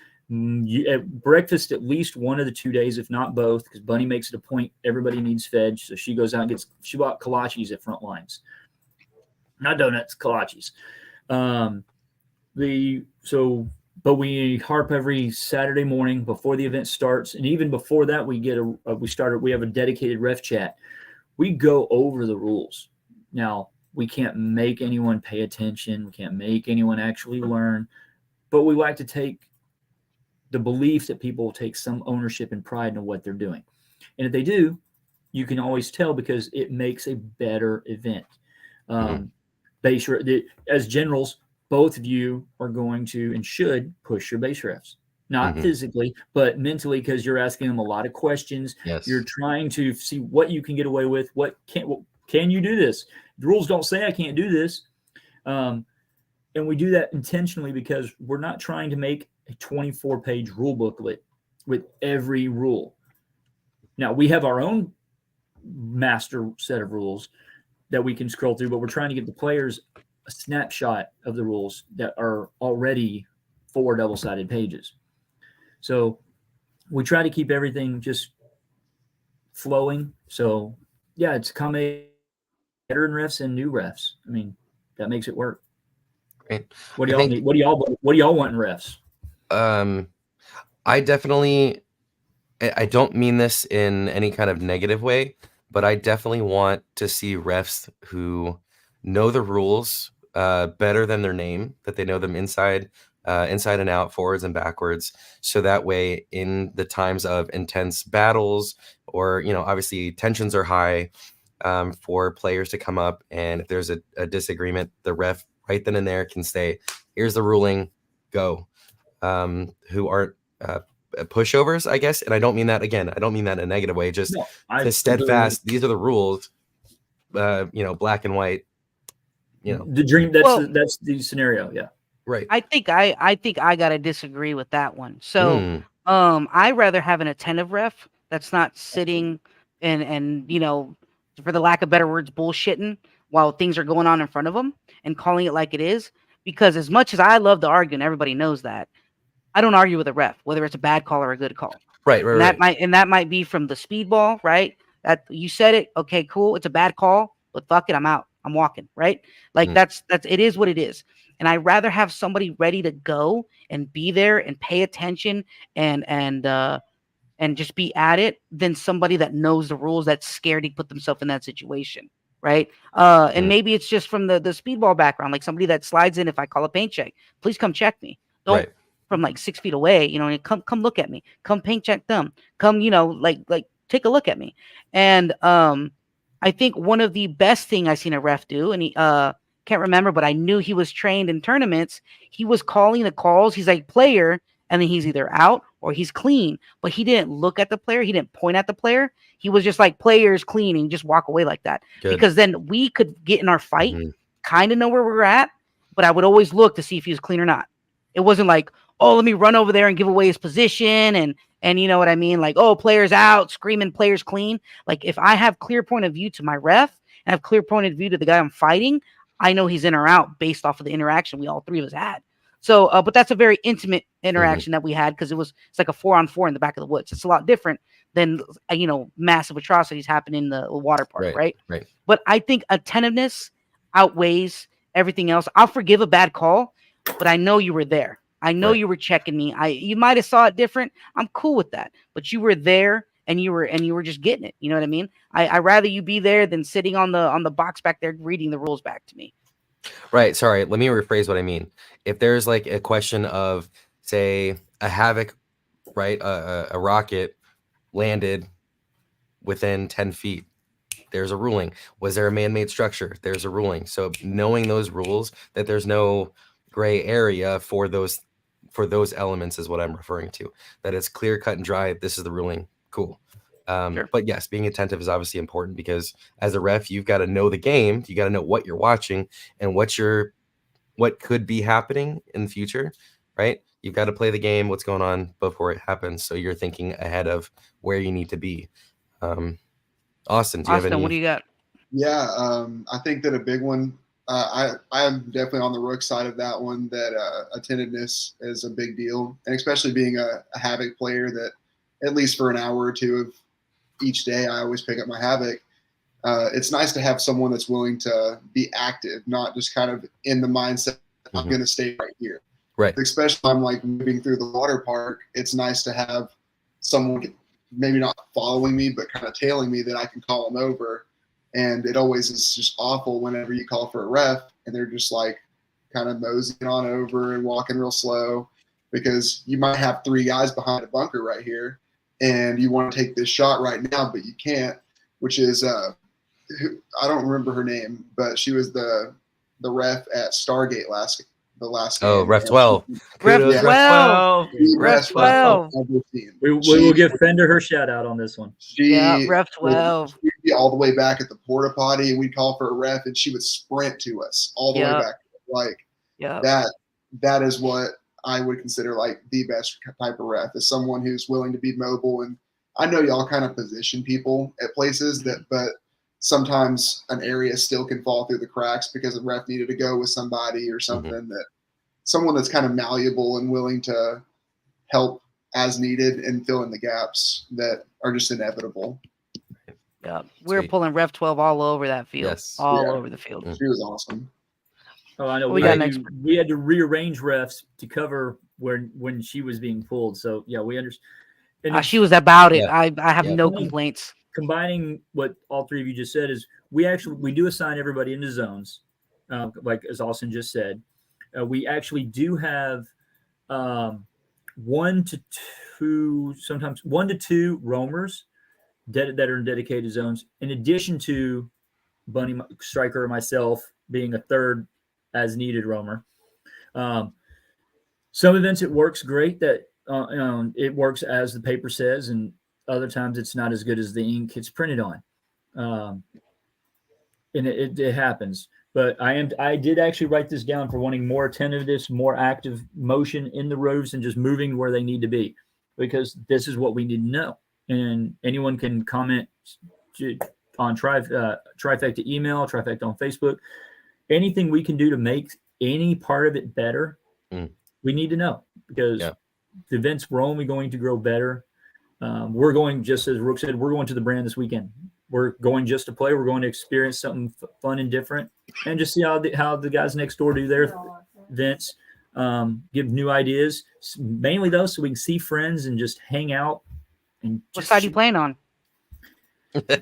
At breakfast at least one of the 2 days, if not both, because Bunny makes it a point. Everybody needs fed, so she goes out and she bought kolaches at front lines, not donuts, kolaches. But we harp every Saturday morning before the event starts, and even before that, we have a dedicated ref chat. We go over the rules. Now, we can't make anyone pay attention. We can't make anyone actually learn, but we like to take the belief that people will take some ownership and pride in what they're doing. And if they do, you can always tell because it makes a better event. As generals, both of you are going to and should push your base refs, not physically, but mentally, because you're asking them a lot of questions. Yes. You're trying to see what you can get away with. Can you do this? The rules don't say I can't do this. And we do that intentionally because we're not trying to make a 24-page rule booklet with every rule. Now, we have our own master set of rules that we can scroll through, but we're trying to give the players a snapshot of the rules that are already 4 double-sided pages. So we try to keep everything just flowing. So, yeah, it's a combination of veteran refs and new refs. I mean, that makes it work. Great. What do y'all need? What do y'all want in refs? I definitely, I don't mean this in any kind of negative way, but I definitely want to see refs who know the rules better than their name, that they know them inside and out, forwards and backwards. So that way, in the times of intense battles, or, obviously tensions are high, for players to come up, and if there's a disagreement, the ref right then and there can say, here's the ruling, go. Who aren't pushovers, I guess. And I don't mean that, again, I don't mean that in a negative way, just the steadfast, these are the rules, black and white, The dream, that's the scenario, yeah. Right. I think I gotta disagree with that one. So I rather have an attentive ref that's not sitting and for the lack of better words, bullshitting while things are going on in front of them and calling it like it is. Because as much as I love to argue, and everybody knows that, I don't argue with a ref, whether it's a bad call or a good call. Right. That might be from the speedball, right? That you said it, okay, cool. It's a bad call, but fuck it, I'm out. I'm walking, right? Like that's it is what it is. And I'd rather have somebody ready to go and be there and pay attention and just be at it than somebody that knows the rules that's scared to put themselves in that situation, right? And maybe it's just from the speedball background, like somebody that slides in. If I call a paint check, please come check me. Don't from like 6 feet away, and come look at me. Come paint check them. Come, like take a look at me. And I think one of the best thing I seen a ref do, and he can't remember, but I knew he was trained in tournaments. He was calling the calls. He's like player, and then he's either out or he's clean. But he didn't look at the player. He didn't point at the player. He was just like players clean and just walk away like that. Good. Because then we could get in our fight, kind of know where we're at. But I would always look to see if he was clean or not. It wasn't like, oh, let me run over there and give away his position and you know what I mean? Like, oh, players out, screaming players clean. Like if I have clear point of view to my ref and have clear point of view to the guy I'm fighting, I know he's in or out based off of the interaction we all three of us had. So, but that's a very intimate interaction that we had because it's like a 4-on-4 in the back of the woods. It's a lot different than massive atrocities happen in the water park, right? But I think attentiveness outweighs everything else. I'll forgive a bad call, but I know you were there. I know you were checking me. You might have saw it different. I'm cool with that, but you were there and you were just getting it. You know what I mean? I rather you be there than sitting on the box back there reading the rules back to me. Right. Sorry. Let me rephrase what I mean. If there's like a question of, say, a Havoc, right? A rocket landed within 10 feet. There's a ruling. Was there a man-made structure? There's a ruling. So knowing those rules, that there's no gray area for those elements is what I'm referring to. That it's clear, cut, and dry. This is the ruling. Cool. Sure. But yes, being attentive is obviously important because as a ref, you've got to know the game. You got to know what you're watching and what could be happening in the future, right? You've got to play the game, what's going on before it happens. So you're thinking ahead of where you need to be. Austin, do you have Austin, any? what do you got? Yeah, I think that a big one. I'm definitely on the Rook side of that one. That attentiveness is a big deal, and especially being a Havoc player, that at least for an hour or two of each day, I always pick up my Havoc. It's nice to have someone that's willing to be active, not just kind of in the mindset, I'm Mhm. going to stay right here. Right. Especially if I'm like moving through the water park, it's nice to have someone maybe not following me, but kind of tailing me that I can call them over. And it always is just awful whenever you call for a ref and they're just like kind of moseying on over and walking real slow, because you might have 3 guys behind a bunker right here and you want to take this shot right now, but you can't, which is I don't remember her name, but she was the ref at Stargate the last Oh, game. Ref And 12. Ref Kudos, 12. the Ref best 12. I've ever seen. We will give Fender her shout out on this one. Yeah, Ref 12. She'd be all the way back at the porta potty, and we'd call for a ref, and she would sprint to us all the way Yep. back. Like Yeah. that is what I would consider like the best type of ref, is someone who's willing to be mobile. And I know y'all kind of position people at places but sometimes an area still can fall through the cracks because the ref needed to go with somebody or something. That someone that's kind of malleable and willing to help as needed and fill in the gaps that are just inevitable. Yeah. We're Sweet. pulling Ref 12 all over that field. Yes. All Yeah. over the field. She was awesome. Oh, I know. What We we got had, next? we had to rearrange refs to cover when she was being pulled. So yeah, we understand. And She was about it. Yeah. I have Yeah. no complaints. combining what all three of you just said is we do assign everybody into zones, like as Austin just said. We actually do have 1 to 2, sometimes 1 to 2 roamers that are in dedicated zones, in addition to Bunny Striker and myself being a third as needed roamer. Some events it works great, that it works as the paper says, and other times it's not as good as the ink it's printed on. And it happens. But I did actually write this down for wanting more attentiveness, more active motion in the rows, and just moving where they need to be, because this is what we need to know. And anyone can comment on Trifecta email, Trifecta on Facebook. Anything we can do to make any part of it better, we need to know, because the events we're only going to grow better. We're going, just as Rook said, we're going to the brand this weekend. We're going just to play. We're going to experience something fun and different, and just see how the guys next door do their events. Give new ideas, mainly though, so we can see friends and just hang out. And What side are you playing on?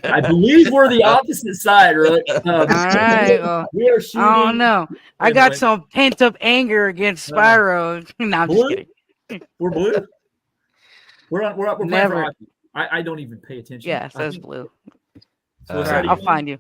I believe we're the opposite side, right? All right. Well, We are shooting. oh no, I Wait, got wait. some pent up anger against Spyro. No, I'm just Blue? kidding. We're blue. We're playing Never. for hockey. I don't even pay attention. Yeah, I says think- blue. so All what right, side are you I'll on? find you.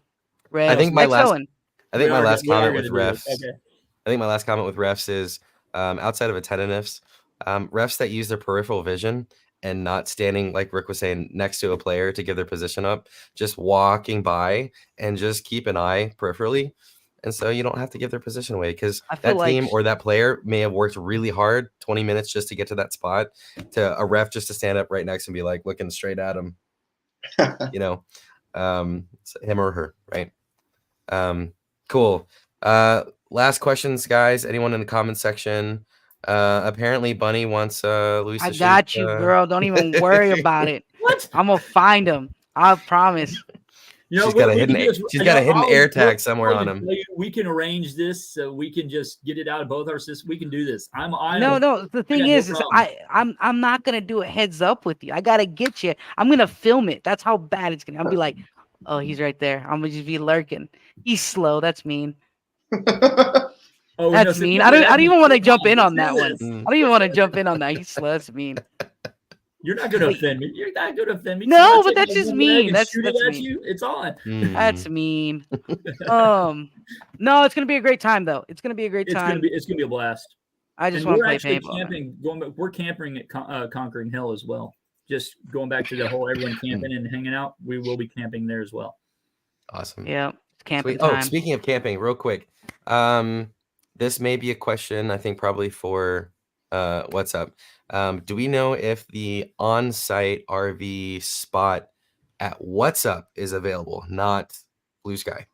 Red. I think my Next last- Owen. I think We my are last we are comment with gonna do this. refs. Okay. I think my last comment with refs is outside of attentiveness, refs that use their peripheral vision and not standing, like Rick was saying, next to a player to give their position up, just walking by and just keep an eye peripherally. And so you don't have to give their position away, because I feel that team like- or that player may have worked really hard, 20 minutes just to get to that spot, to a ref just to stand up right next and be like looking straight at him, you know, him or her, right? Cool. Last questions, guys. Anyone in the comment section? Apparently Bunny wants Luis I to got shoot, you, girl. Don't even worry about it. What? I'm gonna find him. I promise. You know, She's got a we hidden can just- she's got a hidden I'll- air tag I'll- somewhere I'll on just him. tell you, we can arrange this so we can just get it out of both our systems. We can do this. No. The thing got no is problem. I'm not gonna do a heads up with you. I gotta get you. I'm gonna film it. That's how bad it's gonna. I'll be like, oh, he's right there. I'm gonna just be lurking. He's slow. That's mean. Oh, That's so mean. you I don't have even me want to put jump on in to on do that one. this. I don't even want to jump in on that. He's slow. That's mean. You're not going to Wait. offend me. You're not going to offend me. No, Someone but take that's my just leg mean. and That's shoot it at mean. you. It's on. That's mean. No, it's gonna be a great time though. It's gonna be a great It's time. going to be a blast. I just And want to we're play actually paintball. camping. We're camping at Conquering Hell as well. just going back to the whole everyone camping and hanging out, we will be camping there as well. Awesome. Yeah, it's camping Sweet. Oh, time. speaking of camping, real quick. This may be a question, I think probably for what's up. Do we know if the on-site RV spot at What's Up is available, not Blue Sky?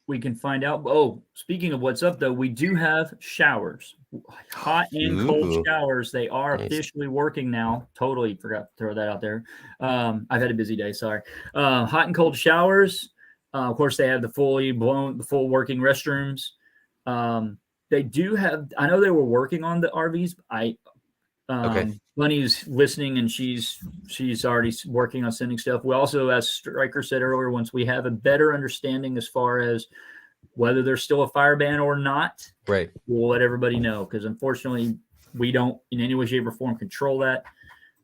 We can find out. Oh, speaking of what's up, though, we do have showers, hot and cold Ooh. showers. They are Nice. officially working now. Totally forgot to throw that out there. I've had a busy day. Sorry. Hot and cold showers. Of course, they have the full working restrooms. They do have. I know they were working on the RVs. Okay. Bunny's listening, and she's already working on sending stuff. We also, as Stryker said earlier, once we have a better understanding as far as whether there's still a fire ban or not, Right. we'll let everybody know, because unfortunately we don't in any way, shape, or form control that.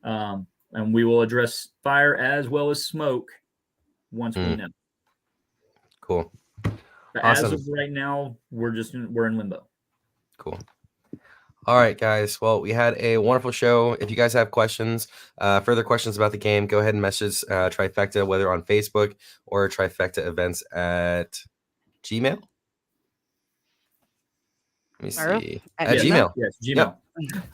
And we will address fire as well as smoke once we know. Cool. But Awesome. as of right now, we're in limbo. Cool. All right, guys. Well, we had a wonderful show. If you guys have questions, further questions about the game, go ahead and message Trifecta, whether on Facebook or Trifecta Events at Gmail. Let me Mario? see. At At Gmail. Yes, Gmail. Yep.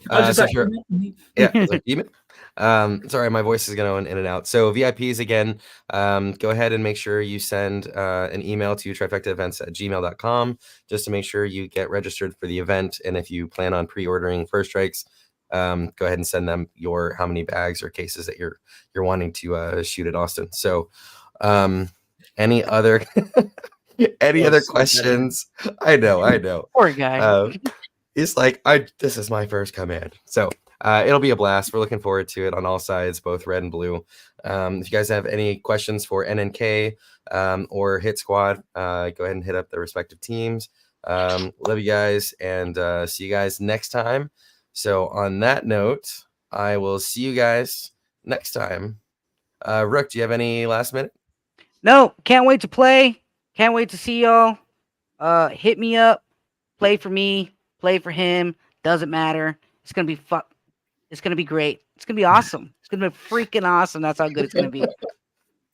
I was just So like, if you're- yeah, it's like Gmail. Sorry, my voice is going in and out. So VIPs again, go ahead and make sure you send an email to trifectaevents@gmail.com just to make sure you get registered for the event. And if you plan on pre-ordering First Strikes, go ahead and send them your how many bags or cases that you're wanting to shoot at Austin. So any other other questions? I know. Poor guy. He's like, this is my first command. So it'll be a blast. We're looking forward to it on all sides, both red and blue. If you guys have any questions for NNK or Hit Squad, go ahead and hit up the respective teams. Love you guys, and see you guys next time. So on that note, I will see you guys next time. Rook, do you have any last minute? No, can't wait to play. Can't wait to see y'all. Hit me up. Play for me. Play for him. Doesn't matter. It's gonna be fun. It's gonna be great. It's gonna be awesome. It's gonna be freaking awesome. That's how good it's gonna be.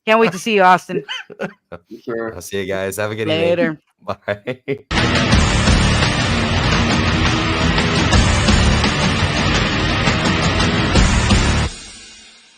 Can't wait to see you, Austin. Sure. I'll see you guys. Have a good evening. Later. Bye.